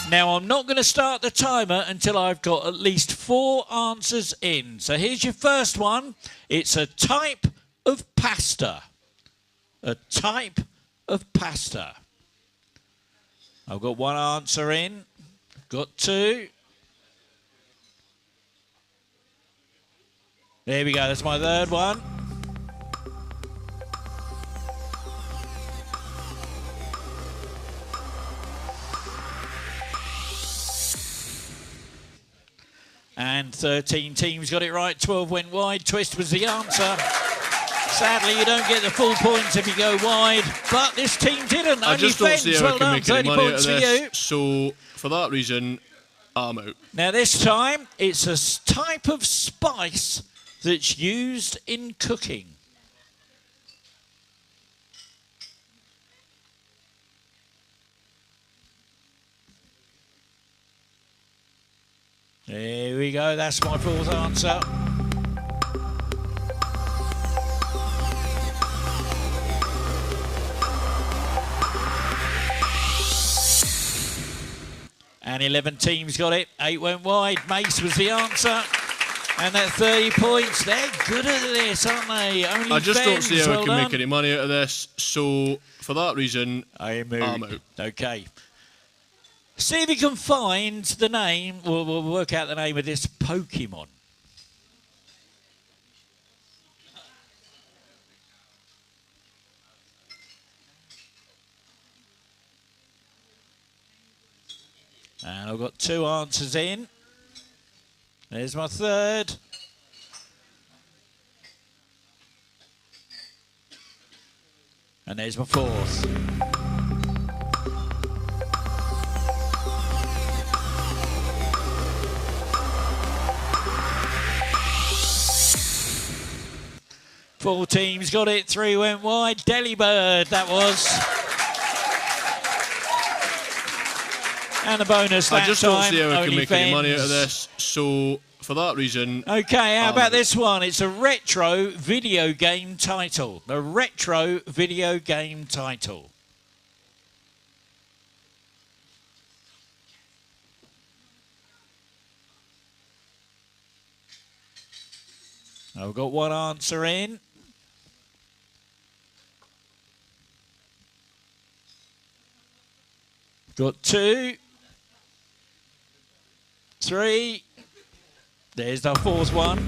Speaker 1: Now, I'm not going to start the timer until I've got at least 4 answers in. So here's your first one. It's a type of pasta. A type of pasta? I've got one answer in. Got two. There we go. That's my third one. And 13 teams got it right. 12 went wide. Twist was the answer. Sadly, you don't get the full points if you go wide, but this team didn't.
Speaker 5: I just don't see how I can make any money out of this. So, for that reason, I'm out.
Speaker 1: Now, this time, it's a type of spice that's used in cooking. There we go. That's my fourth answer. And 11 teams got it. 8 went wide. Mace was the answer. And that 30 points. They're good at this, aren't they? Only
Speaker 5: I just don't see how
Speaker 1: well
Speaker 5: I can make any money out of this. So, for that reason, I'm out.
Speaker 1: Okay. See if you can find the name. We'll work out the name of this Pokemon. And I've got two answers in. There's my third. And there's my fourth. Four teams got it. 3 went wide. Delibird, that was. And a bonus that time.
Speaker 5: I just don't see how I can make any money out of this. So, for that reason...
Speaker 1: Okay, how about this one? It's a retro video game title. A retro video game title. I've got one answer in. Got two. 3. There's the fourth one.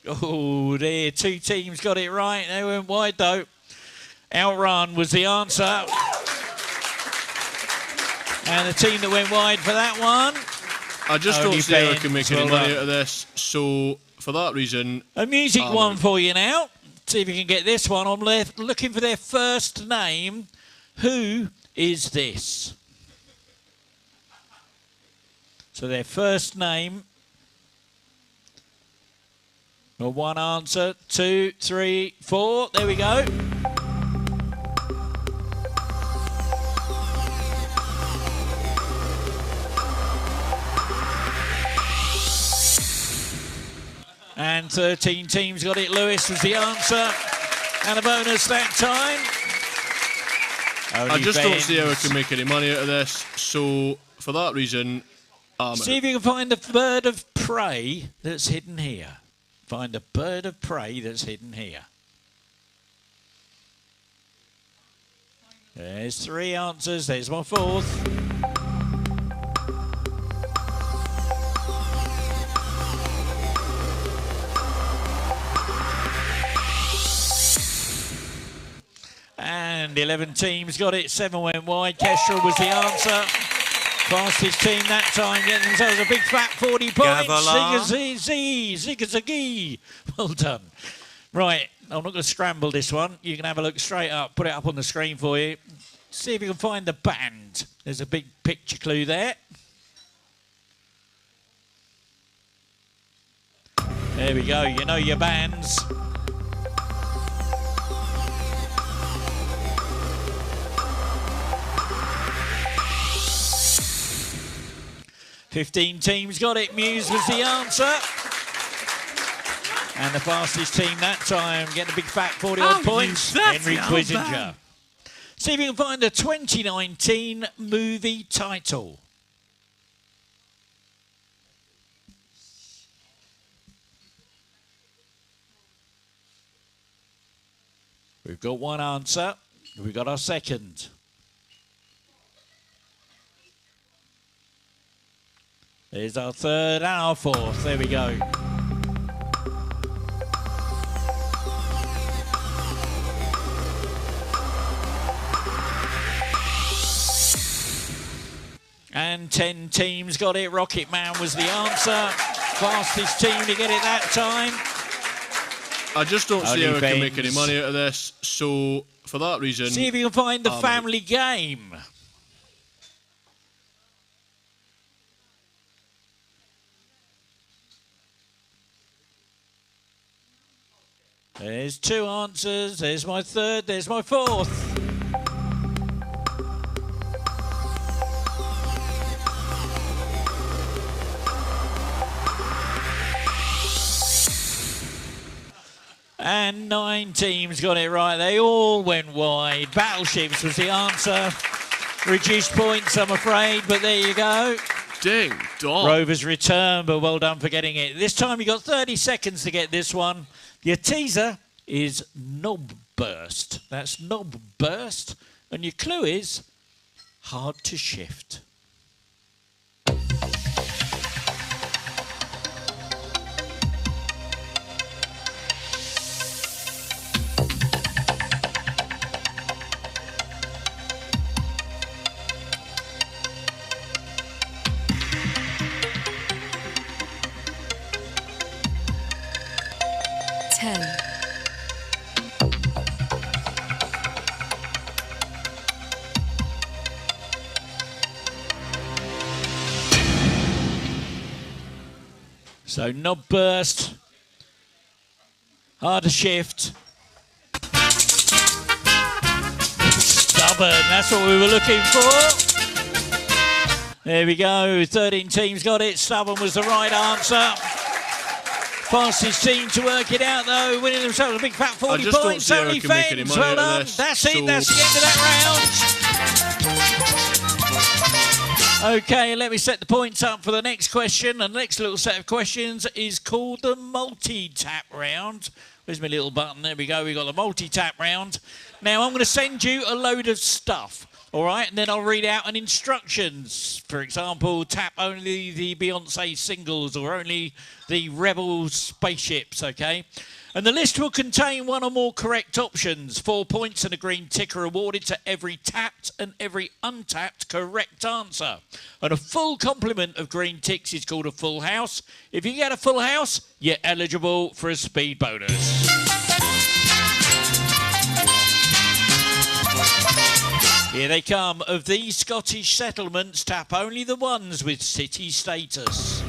Speaker 1: Oh dear, 2 teams got it right. They went wide though. Outrun was the answer. And the team that went wide for that one.
Speaker 5: I just don't see how I can make any money out of this. So, for that reason...
Speaker 1: A music one for you now. See if you can get this one. I'm looking for their first name. Who is this? So their first name. Well, one answer. 2, 3, 4. There we go. And 13 teams got it. Lewis was the answer. And a bonus that time.
Speaker 5: I just don't see how I can make any money out of this. So, for that reason,
Speaker 1: see if you can find a bird of prey that's hidden here. Find a bird of prey that's hidden here. There's 3 answers. There's my fourth. And 11 teams got it. 7 went wide. Kestrel was the answer. Fastest team that time getting themselves a big fat 40 points. Zigazagee. Well done. Right, I'm not going to scramble this one. You can have a look straight up. Put it up on the screen for you. See if you can find the band. There's a big picture clue there. There we go. You know your bands. 15 teams got it. Muse was the answer. And the fastest team that time getting a big fat 40-odd points. Henry Quissinger. See if you can find a 2019 movie title. We've got one answer. We've got our second. There's our third and our fourth. There we go. And 10 teams got it. Rocket Man was the answer. Fastest team to get it that time.
Speaker 5: I just don't see how I can make any
Speaker 1: OnlyFans.
Speaker 5: money out of this. So, for that reason...
Speaker 1: See if you can find the family game. There's two answers. There's my third. There's my fourth. And 9 teams got it right. They all went wide. Battleships was the answer. Reduced points, I'm afraid, but there you go.
Speaker 5: Ding dong.
Speaker 1: Rover's return, but well done for getting it. This time you got 30 seconds to get this one. Your teaser is knob burst. That's knob burst. And your clue is hard to shift. So knob burst, hard to shift, stubborn, that's what we were looking for. There we go, 13 teams got it, stubborn was the right answer. Fastest team to work it out though, winning themselves a big fat 40 points, OnlyFans, well done. That's it, that's the end of that round. Okay, let me set the points up for the next question. And the next little set of questions is called the multi-tap round. Where's my little button? There we go. We've got the multi-tap round. Now, I'm going to send you a load of stuff, all right? And then I'll read out an instructions. For example, tap only the Beyonce singles or only the Rebel spaceships, okay? And the list will contain one or more correct options. 4 points and a green tick are awarded to every tapped and every untapped correct answer. And a full complement of green ticks is called a full house. If you get a full house, you're eligible for a speed bonus. Here they come. Of these Scottish settlements, tap only the ones with city status.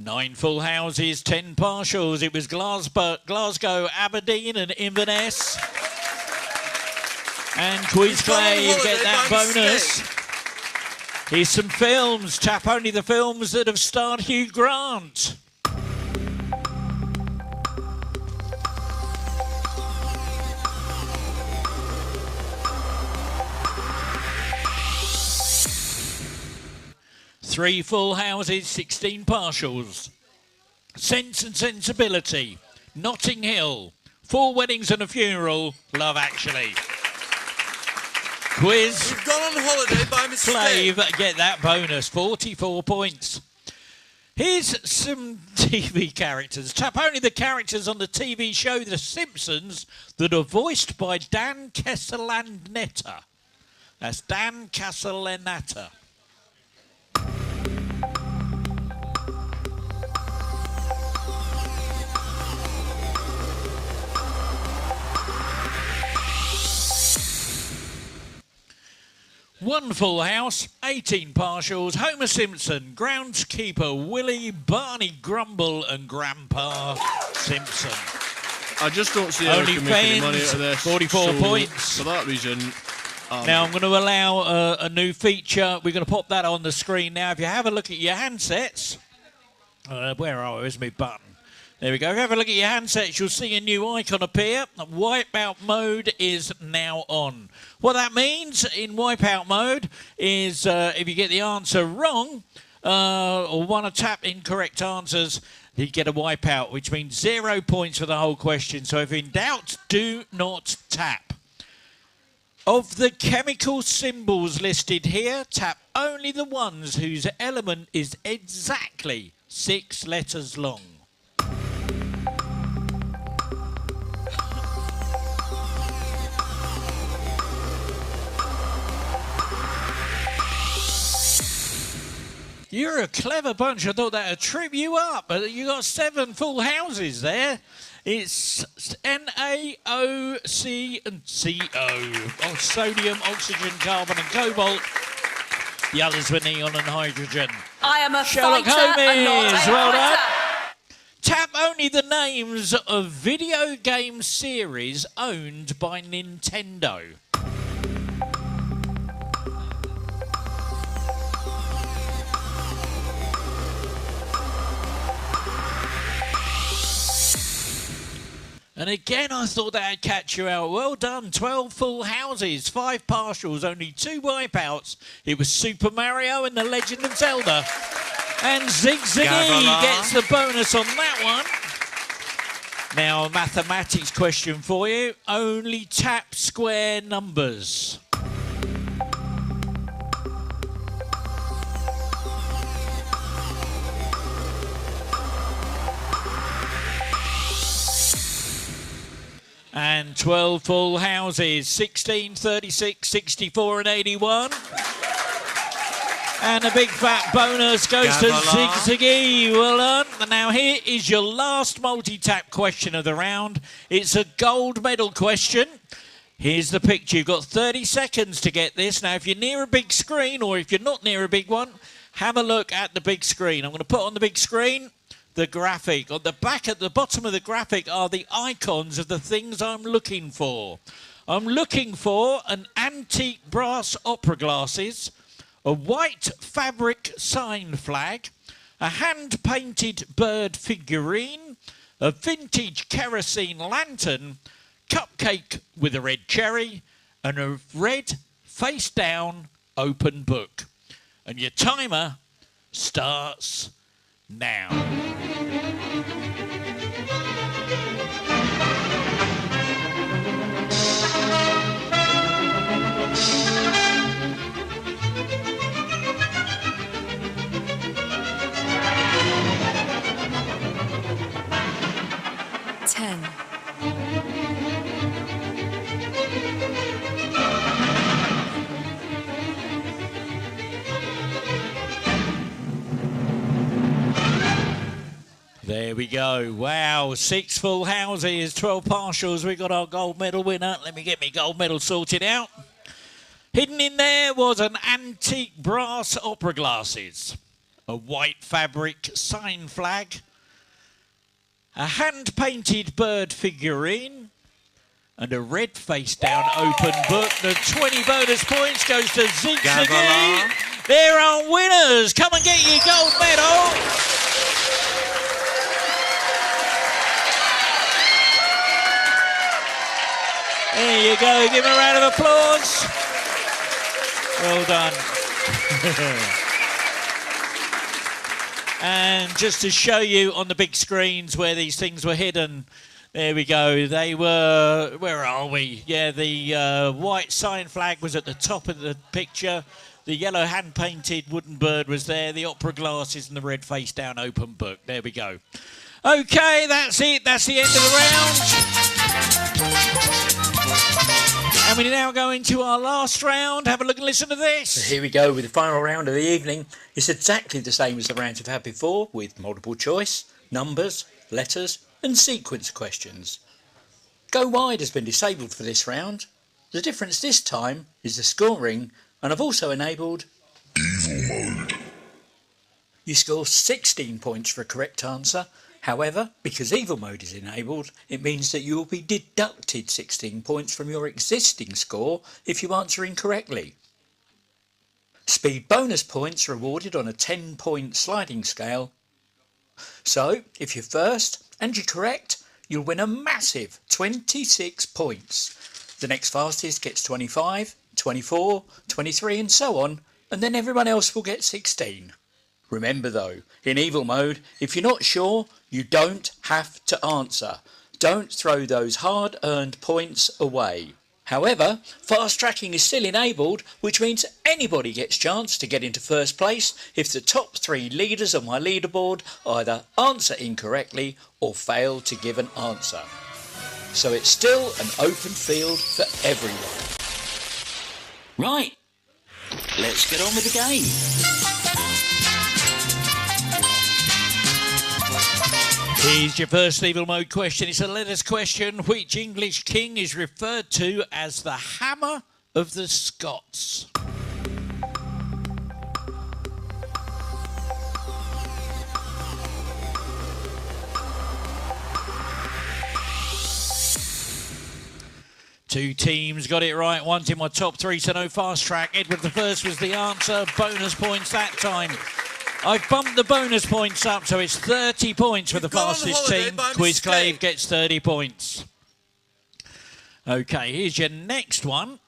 Speaker 1: Nine full houses, 10 partials. It was Glasgow, Aberdeen and Inverness. And Quiz Clay, you get that bonus. Here's some films. Tap only the films that have starred Hugh Grant. Three full houses, 16 partials. Sense and Sensibility, Notting Hill, 4 Weddings and a Funeral, Love Actually. Quiz.
Speaker 2: You've gone on holiday by mistake.
Speaker 1: Flav, get that bonus, 44 points. Here's some TV characters. Tap only the characters on the TV show The Simpsons that are voiced by Dan Castellaneta. That's Dan Castellaneta. One full house, 18 partials, Homer Simpson, groundskeeper Willie, Barney Grumble and Grandpa Simpson.
Speaker 5: I just don't see how I can make any money out of this.
Speaker 1: 44 points.
Speaker 5: For that reason...
Speaker 1: now I'm going to allow a new feature. We're going to pop that on the screen now. If you have a look at your handsets... where are we? Where's my button? There we go. Have a look at your handsets. You'll see a new icon appear. Wipeout mode is now on. What that means in Wipeout mode is if you get the answer wrong or want to tap incorrect answers, you get a wipeout, which means 0 points for the whole question. So if in doubt, do not tap. Of the chemical symbols listed here, tap only the ones whose element is exactly 6 letters long. You're a clever bunch. I thought that would trip you up. But you got 7 full houses there. It's NaOC and CO. Sodium, oxygen, carbon and cobalt. The others were neon and hydrogen.
Speaker 6: I am a
Speaker 1: Sherlock
Speaker 6: fighter and not
Speaker 1: Holmes,
Speaker 6: a
Speaker 1: well done.
Speaker 6: quitter.
Speaker 1: Tap only the names of video game series owned by Nintendo. And again, I thought that'd catch you out. Well done. 12 full houses, 5 partials, only 2 wipeouts. It was Super Mario and The Legend of Zelda. And Zig Ziggy gets the bonus on that one. Now, a mathematics question for you. Only tap square numbers. And 12 full houses, 16, 36, 64 and 81. And a big fat bonus goes to Zig Ziggy. Well done. And now here is your last multi-tap question of the round. It's a gold medal question. Here's the picture. You've got 30 seconds to get this. Now, if you're near a big screen or if you're not near a big one, have a look at the big screen. I'm going to put on the big screen the graphic. On the back, at the bottom of the graphic are the icons of the things I'm looking for. I'm looking for an antique brass opera glasses, a white fabric sign flag, a hand-painted bird figurine, a vintage kerosene lantern, cupcake with a red cherry, and a red face-down open book. And your timer starts now. There we go. Wow, 6 full houses, 12 partials. We got our gold medal winner. Let me get my gold medal sorted out. Hidden in there was an antique brass opera glasses, a white fabric sign flag, a hand-painted bird figurine, and a red face-down open book. The 20 bonus points goes to Zig Ziggy. There are winners. Come and get your gold medal. There you go. Give him a round of applause. Well done. And just to show you on the big screens where these things were hidden, there we go. They were, where are we? Yeah, the white sign flag was at the top of the picture. The yellow hand-painted wooden bird was there. The opera glasses and the red face-down open book. There we go. Okay, that's it. That's the end of the round. And we now go into our last round. Have a look and listen to this.
Speaker 3: So here we go with the final round of the evening. It's exactly the same as the rounds we've had before, with multiple choice, numbers, letters and sequence questions. Go wide has been disabled for this round. The difference this time is the scoring, and I've also enabled Evil Mode. You score 16 points for a correct answer. However, because Evil Mode is enabled, it means that you will be deducted 16 points from your existing score if you answer incorrectly. Speed bonus points are awarded on a 10-point sliding scale. So, if you're first,
Speaker 1: and you're correct, you'll win a massive 26 points. The next fastest gets 25, 24, 23 and so on, and then everyone else will get 16. Remember though, in evil mode, if you're not sure, you don't have to answer. Don't throw those hard-earned points away. However, fast tracking is still enabled, which means anybody gets a chance to get into first place if the top 3 leaders on my leaderboard either answer incorrectly or fail to give an answer. So it's still an open field for everyone.
Speaker 3: Right, let's get on with the game.
Speaker 1: Here's your first evil mode question. It's a letters question. Which English king is referred to as the Hammer of the Scots? Two teams got it right. One's in my top 3, so no fast track. Edward the First was the answer. Bonus points that time. I've bumped the bonus points up, so it's 30 points for the fastest team. Quiz Clave gets 30 points. Okay, here's your next one.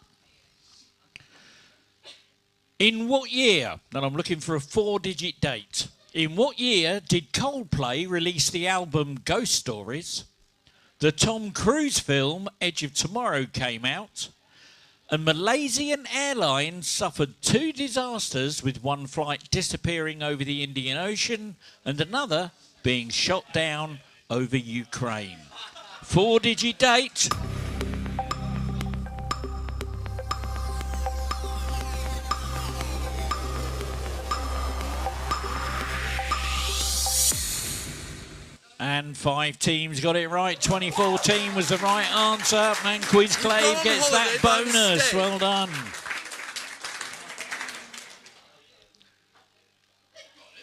Speaker 1: In what year, and I'm looking for a 4-digit date, in what year did Coldplay release the album Ghost Stories? The Tom Cruise film Edge of Tomorrow came out, and Malaysian Airlines suffered 2 disasters, with one flight disappearing over the Indian Ocean and another being shot down over Ukraine. 4-digit date. And 5 teams got it right. 2014 was the right answer. And Quiz Clave gets that bonus. Well done.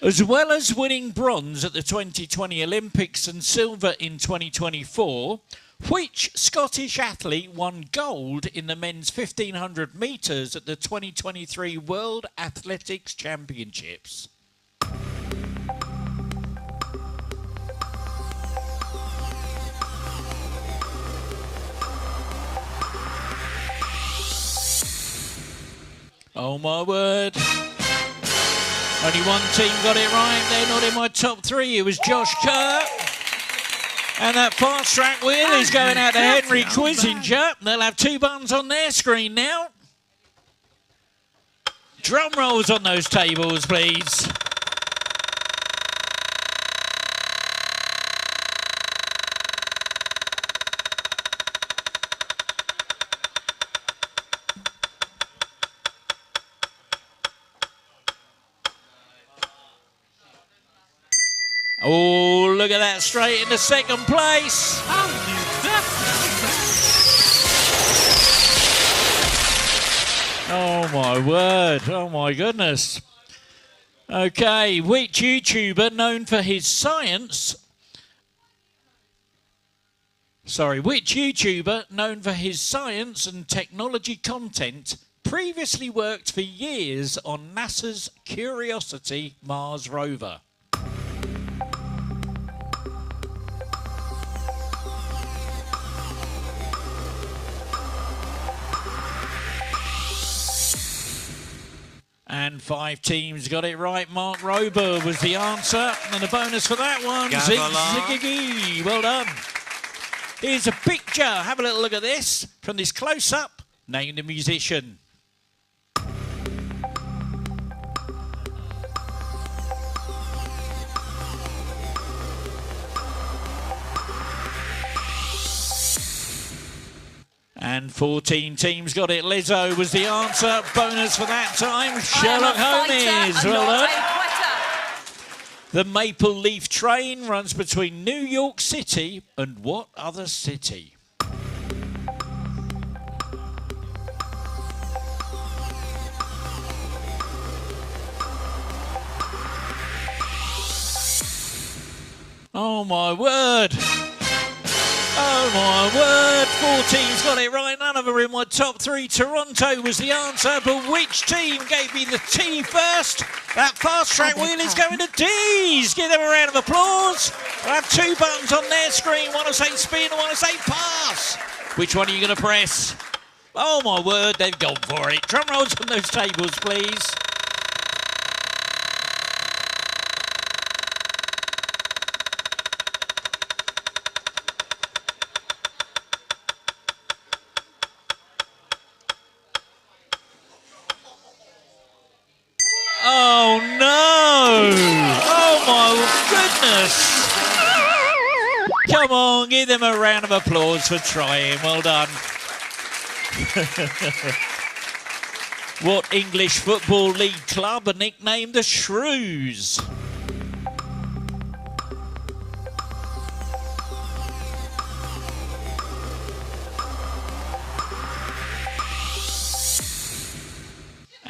Speaker 1: As well as winning bronze at the 2020 Olympics and silver in 2024, which Scottish athlete won gold in the men's 1500 metres at the 2023 World Athletics Championships? Oh my word. Only one team got it right. They're not in my top 3. It was Josh Kerr. And that fast track wheel is going out to Henry Quizinger. They'll have 2 buttons on their screen now. Drum rolls on those tables, please. Oh, look at that, straight into second place. Oh my word, oh my goodness. Okay, which YouTuber known for his science... which YouTuber known for his science and technology content previously worked for years on NASA's Curiosity Mars rover? And 5 teams got it right. Mark Rober was the answer. And the bonus for that one. Zig-zig-zig-zig. Well done. Here's a picture. Have a little look at this. From this close-up, name the musician. And 14 teams got it. Lizzo was the answer. Bonus for that time. Sherlock Holmes. Well done. The Maple Leaf train runs between New York City and what other city? Oh my word. Oh my word, 4 teams got it right, none of over in my top 3. Toronto was the answer, but which team gave me the T first? That fast track wheel is going to D's. Give them a round of applause. I have 2 buttons on their screen. One will say spin and one will say pass. Which one are you going to press? Oh my word, they've gone for it. Drum rolls on those tables, please. Oh no! Oh my goodness! Come on, give them a round of applause for trying. Well done. What English Football League club are nicknamed the Shrews?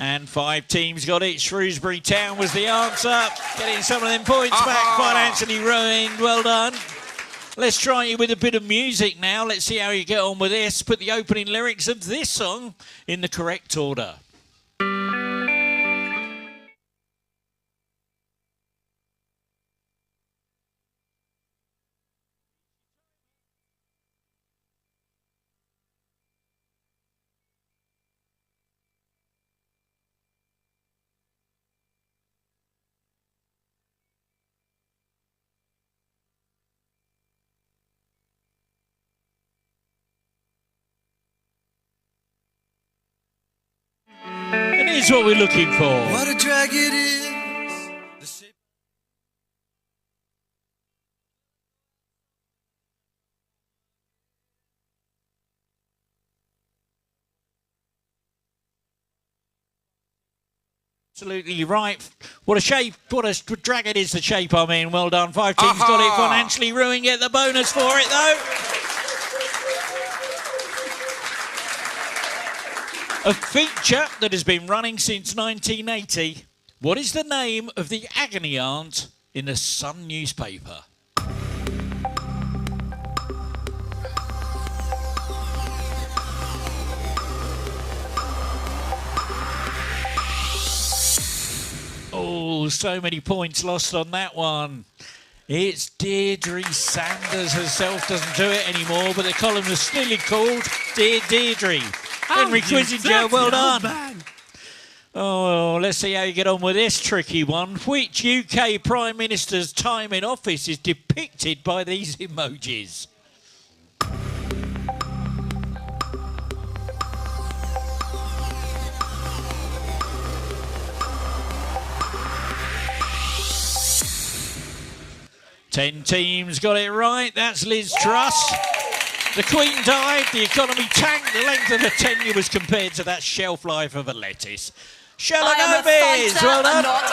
Speaker 1: And 5 teams got it. Shrewsbury Town was the answer. Getting some of them points back. Financially ruined. Well done. Let's try you with a bit of music now. Let's see how you get on with this. Put the opening lyrics of this song in the correct order. And here's what we're looking for.
Speaker 2: What a drag it is.
Speaker 1: Absolutely right. What a shape, what a drag it is, the shape, I mean. Well done. 5 teams got it. Financially ruined. Get the bonus for it, though. A feature that has been running since 1980. What is the name of the agony aunt in the Sun newspaper? Oh, so many points lost on that one. It's Deirdre Sanders herself, doesn't do it anymore, but the column is still called Dear Deirdre. Henry Quissinger, well done. Oh, let's see how you get on with this tricky one. Which UK Prime Minister's time in office is depicted by these emojis? Ten teams got it right. That's Liz Truss. The Queen died, the economy tanked, the length of her tenure was compared to that shelf life of a lettuce. Sherlock Holmes, well done.
Speaker 6: Not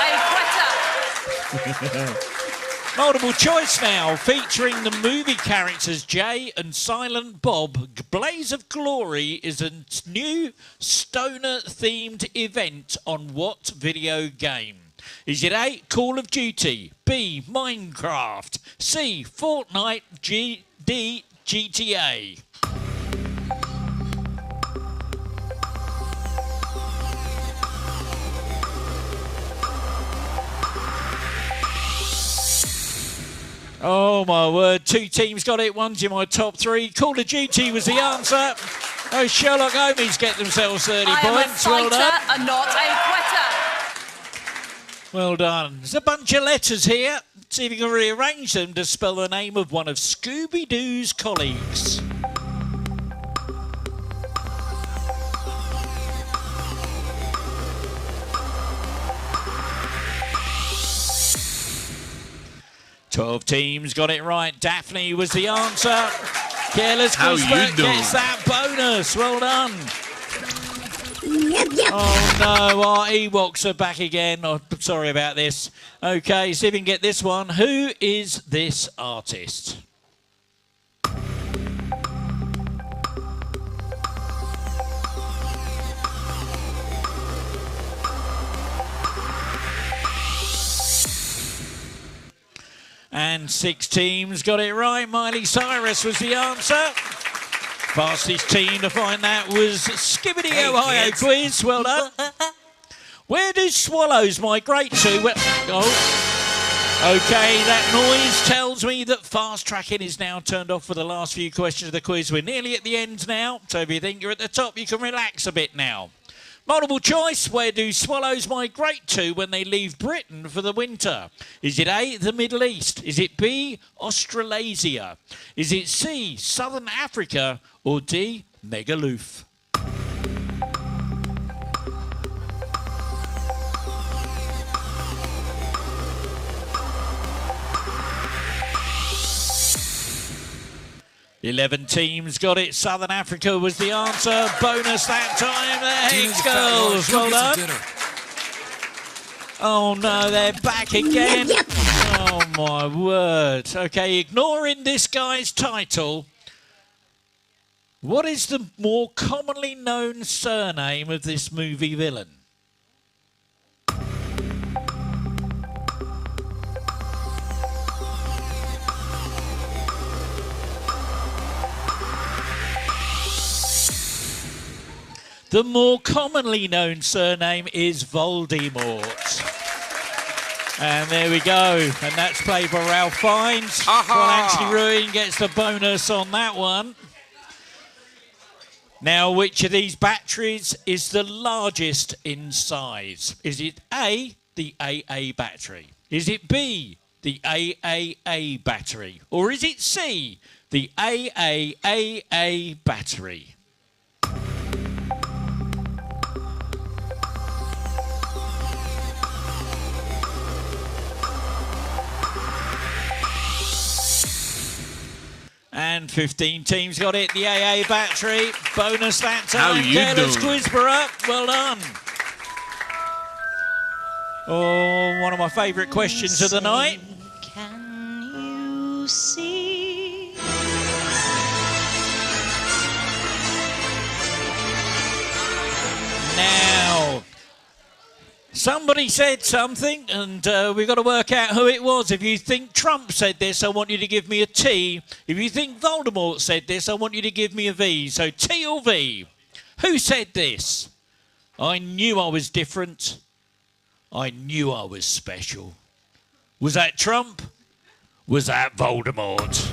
Speaker 6: a quitter.
Speaker 1: Multiple choice now, featuring the movie characters Jay and Silent Bob. Blaze of Glory is a new stoner-themed event on what video game? Is it A, Call of Duty, B, Minecraft, C, Fortnite, D, GTA? Oh my word, 2 teams got it, one's in my top 3. Call of Duty was the answer. Oh, Sherlock Holmes get themselves 30 points. Well done.
Speaker 6: And not a quitter.
Speaker 1: Well done. There's a bunch of letters here. See if you can rearrange them to spell the name of one of Scooby-Doo's colleagues. Twelve teams got it right. Daphne was the answer. Careless Cuthbert gets that bonus. Well done. Oh no, our Ewoks are back again. Oh, sorry about this. Okay, see if we can get this one. Who is this artist? And 6 teams got it right. Miley Cyrus was the answer. Fastest team to find that was Skibbity Ohio Quiz. Well done. Where do swallows migrate to? Okay, that noise tells me that fast tracking is now turned off for the last few questions of the quiz. We're nearly at the end now, so if you think you're at the top, you can relax a bit now. Multiple choice, where do swallows migrate to when they leave Britain for the winter? Is it A, the Middle East? Is it B, Australasia? Is it C, Southern Africa? Or D, Megaloof? Eleven teams got it. Southern Africa was the answer. Bonus that time. The Hicks girls. Well done. Oh no, they're back again. Oh my word. Okay, ignoring this guy's title, what is the more commonly known surname of this movie villain? The more commonly known surname is Voldemort. And there we go. And that's played by Ralph Fiennes. Financially Ruined gets the bonus on that one. Now, which of these batteries is the largest in size? Is it A, the AA battery? Is it B, the AAA battery? Or is it C, the AAAA battery? And 15 teams got it. The AA battery. Bonus that time. Careless Quizborough. Well done. Oh, one of my favourite questions of the night.
Speaker 8: Can you see?
Speaker 1: Now, somebody said something, and we've got to work out who it was. If you think Trump said this, I want you to give me a T. If you think Voldemort said this, I want you to give me a V. So T or V? Who said this? I knew I was different. I knew I was special. Was that Trump? Was that Voldemort?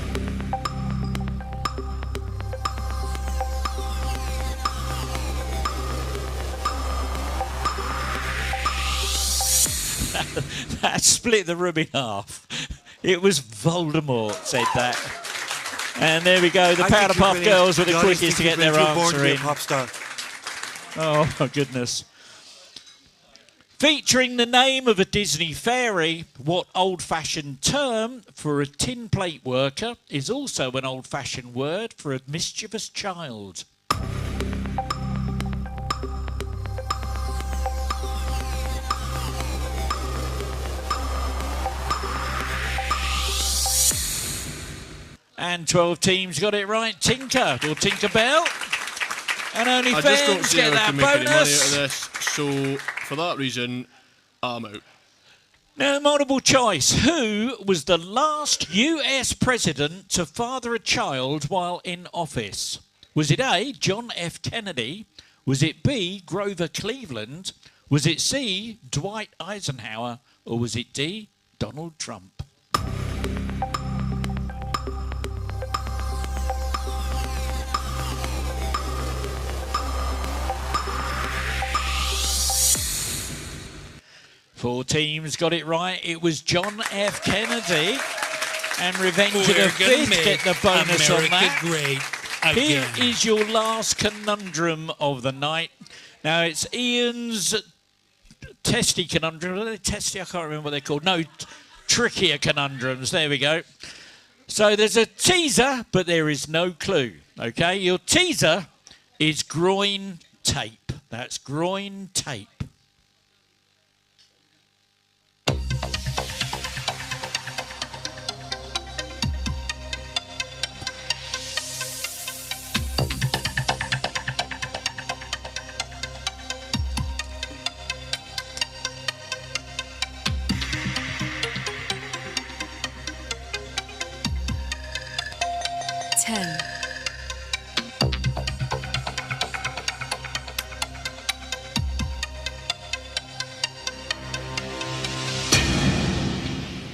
Speaker 1: That split the room in half. It was Voldemort said that. And there we go. The Powder Puff Girls were the quickest to get their answer in. Oh, my goodness. Featuring the name of a Disney fairy, what old-fashioned term for a tin plate worker is also an old-fashioned word for a mischievous child? And 12 teams got it right. Tinker or Tinkerbell. And only fans get that bonus. Any money out of this,
Speaker 5: so for that reason, I'm out.
Speaker 1: Now, multiple choice. Who was the last US president to father a child while in office? Was it A, John F. Kennedy? Was it B, Grover Cleveland? Was it C, Dwight Eisenhower? Or was it D, Donald Trump? Four teams got it right. It was John F. Kennedy. And Revenge of the Fifth get the bonus
Speaker 4: America
Speaker 1: on that.
Speaker 4: Great again.
Speaker 1: Here is your last conundrum of the night. Now, it's Ian's testy conundrum. Are they testy? I can't remember what they're called. No, trickier conundrums. There we go. So there's a teaser, but there is no clue. Okay, your teaser is groin tape. That's groin tape.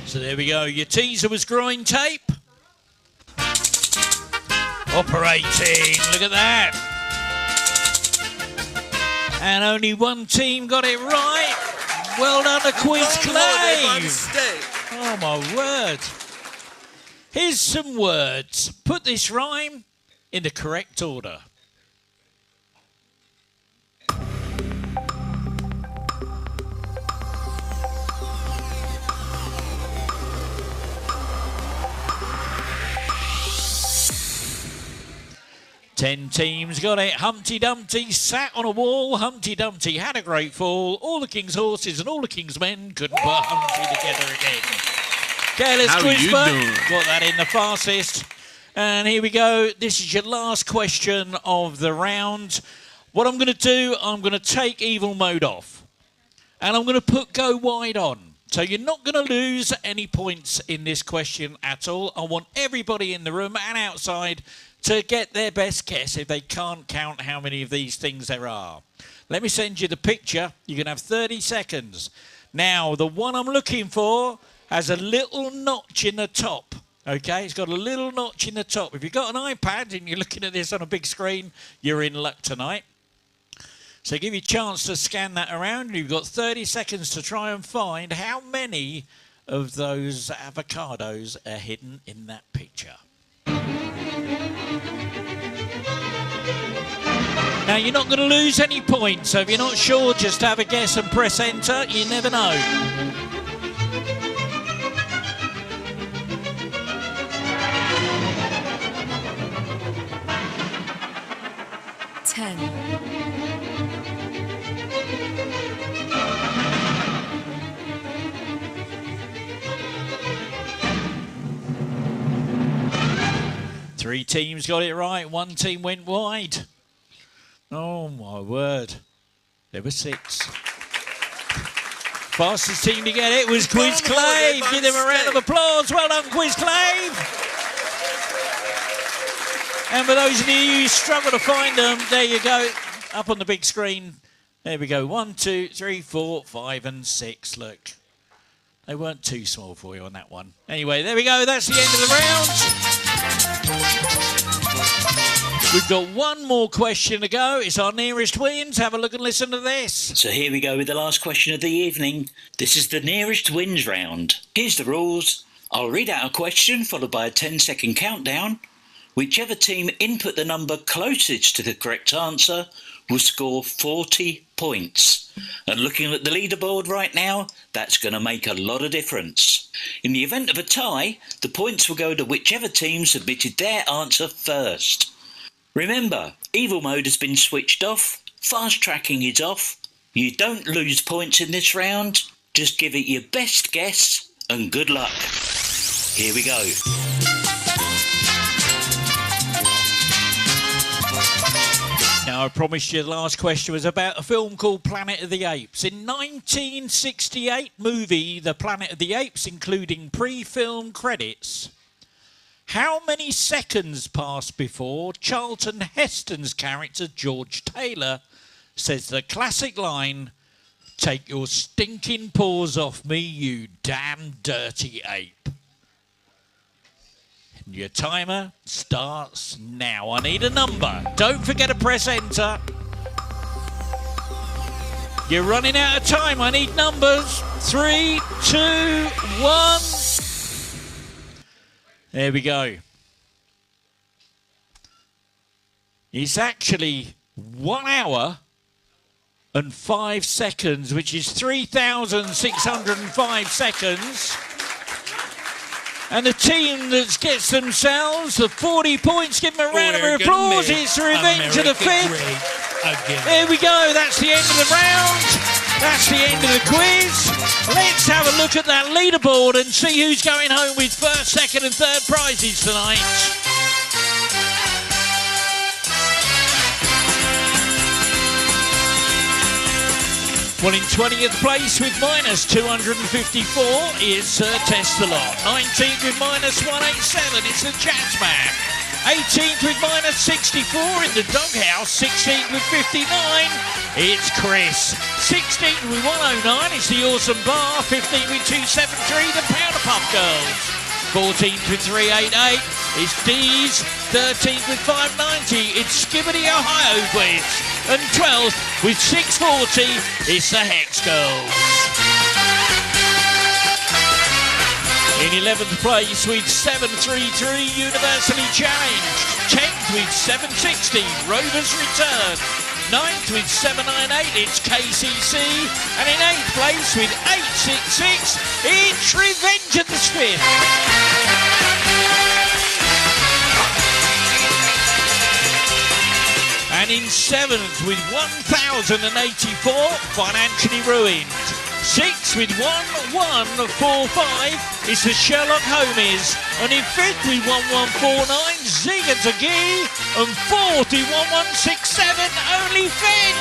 Speaker 1: So there we go. Your teaser was groin tape. Operating. Look at that. And only one team got it right. Well done to Quiz Clay. Oh, my word. Here's some words. Put this rhyme in the correct order. Ten teams got it. Humpty Dumpty sat on a wall. Humpty Dumpty had a great fall. All the king's horses and all the king's men couldn't put Humpty together again. Careless Quizbot got that in the fastest. And here we go. This is your last question of the round. What I'm going to do, I'm going to take evil mode off. And I'm going to put go wide on. So you're not going to lose any points in this question at all. I want everybody in the room and outside to get their best guess if they can't count how many of these things there are. Let me send you the picture. You can have 30 seconds. Now, the one I'm looking for has a little notch in the top. Okay, it's got a little notch in the top. If you've got an iPad and you're looking at this on a big screen, you're in luck tonight. So give you a chance to scan that around. You've got 30 seconds to try and find how many of those avocados are hidden in that picture. Now, you're not going to lose any points, so if you're not sure, just have a guess and press enter. You never know.
Speaker 6: Ten.
Speaker 1: 3 teams got it right. 1 team went wide. Oh, my word. There were 6. Fastest team to get it was Quiz Clave. Give them a round of applause. Well done, Quiz Clave. And for those of you who struggle to find them, there you go. Up on the big screen. There we go. 1, 2, 3, 4, 5 and 6. Look. They weren't too small for you on that one. Anyway, there we go. That's the end of the round. We've got one more question to go. It's our nearest wins. Have a look and listen to this.
Speaker 9: So here we go with the last question of the evening. This is the nearest wins round. Here's the rules. I'll read out a question followed by a 10-second countdown. Whichever team input the number closest to the correct answer will score 40 points. And looking at the leaderboard right now, that's going to make a lot of difference. In the event of a tie, the points will go to whichever team submitted their answer first. Remember, evil mode has been switched off, fast tracking is off. You don't lose points in this round, just give it your best guess and good luck. Here we go.
Speaker 1: Now, I promised you the last question was about a film called Planet of the Apes. In 1968 movie, The Planet of the Apes, including pre-film credits, how many seconds passed before Charlton Heston's character, George Taylor, says the classic line, "Take your stinking paws off me, you damn dirty ape"? Your timer starts now. I need a number. Don't forget to press enter. You're running out of time. I need numbers. 3, 2, 1. There we go. It's actually 1 hour and 5 seconds, which is 3,605 seconds. And the team that gets themselves the 40 points, give them a round of applause. It's the Revenge of the Fifth. There we go. That's the end of the round. That's the end of the quiz. Let's have a look at that leaderboard and see who's going home with first, second and third prizes tonight. Well, in 20th place with minus 254 is Test the Lot. 19th with minus 187, it's the Jazzman. 18th with -64 in the doghouse. 16th with 59. It's Chris. 16th with 109. It's the Awesome Bar. 15th with 273. The Powder Puff Girls. 14th with 388. It's D's. 13th with 590. It's Skibbity Ohio Quiz. And 12th with 640. It's the Hex Girls. In 11th place with 733, Universally Challenged. 10th with 760, Rovers Return. 9th with 798, it's KCC. And in 8th place with 866, it's Revenge of the Spin. And in 7th with 1,084, Financially Ruined. 6th with 1145 is the Sherlock Homies, and in 5th with 1149 Ziga Zagee, and 4th with 1167 Only Fins.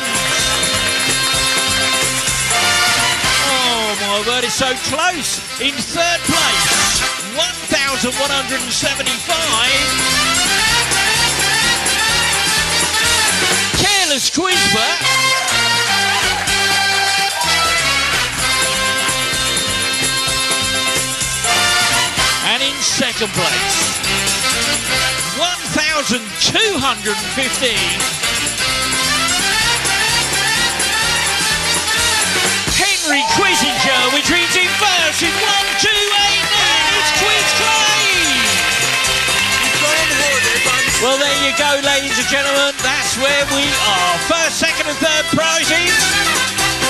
Speaker 1: Oh my word, it's so close. In 3rd place, 1,175 Careless Quizber. And in 2nd place, 1,215 Henry Quizinger, which reads in first with 1289. It's Quiz Clay. Well, there you go, ladies and gentlemen. That's where we are. 1st, 2nd and 3rd prizes.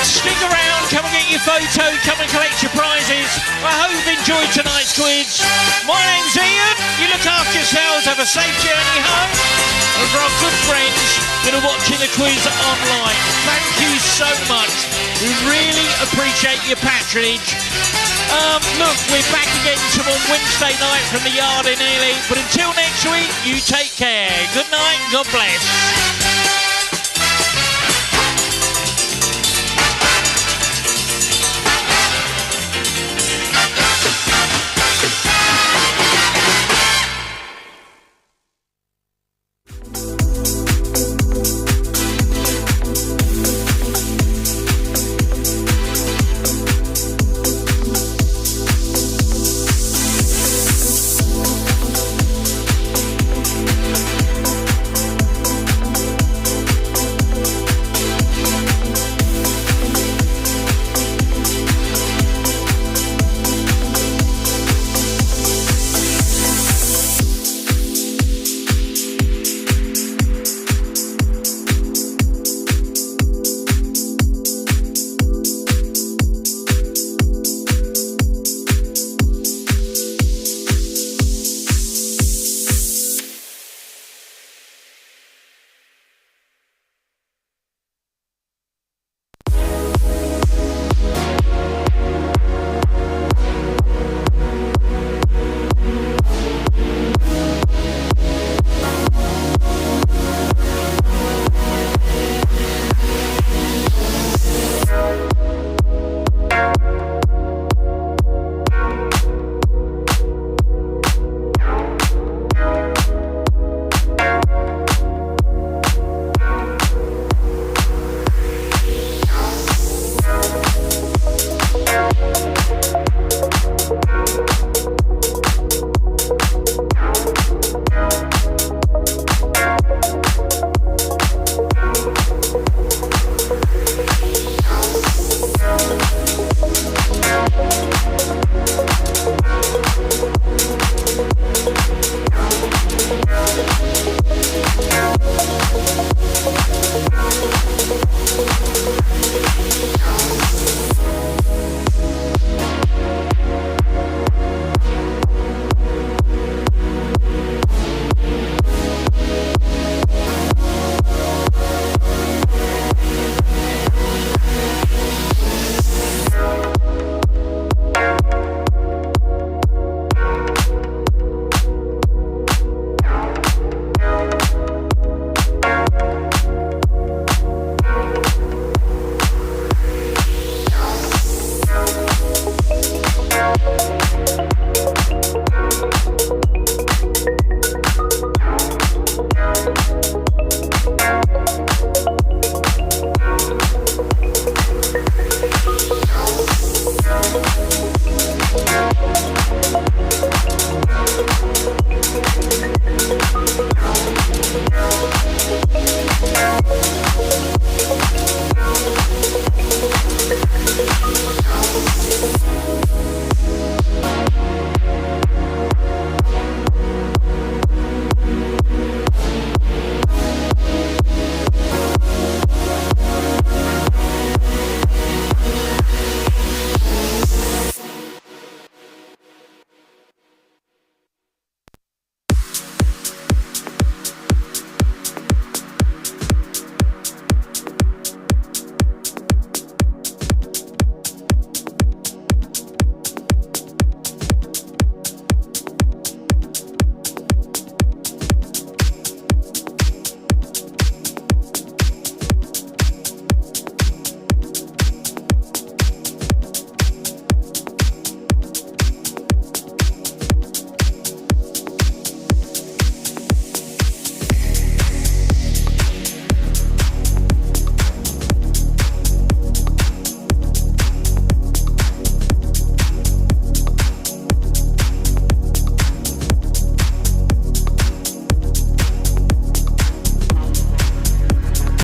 Speaker 1: Stick around, come and get your photo, come and collect your prizes. I hope you've enjoyed tonight's quiz. My name's Ian. You look after yourselves, have a safe journey home. And for our good friends that are watching the quiz online, thank you so much. We really appreciate your patronage. Look, we're back again tomorrow Wednesday night from the yard in Ely. But until next week, you take care. Good night and God bless.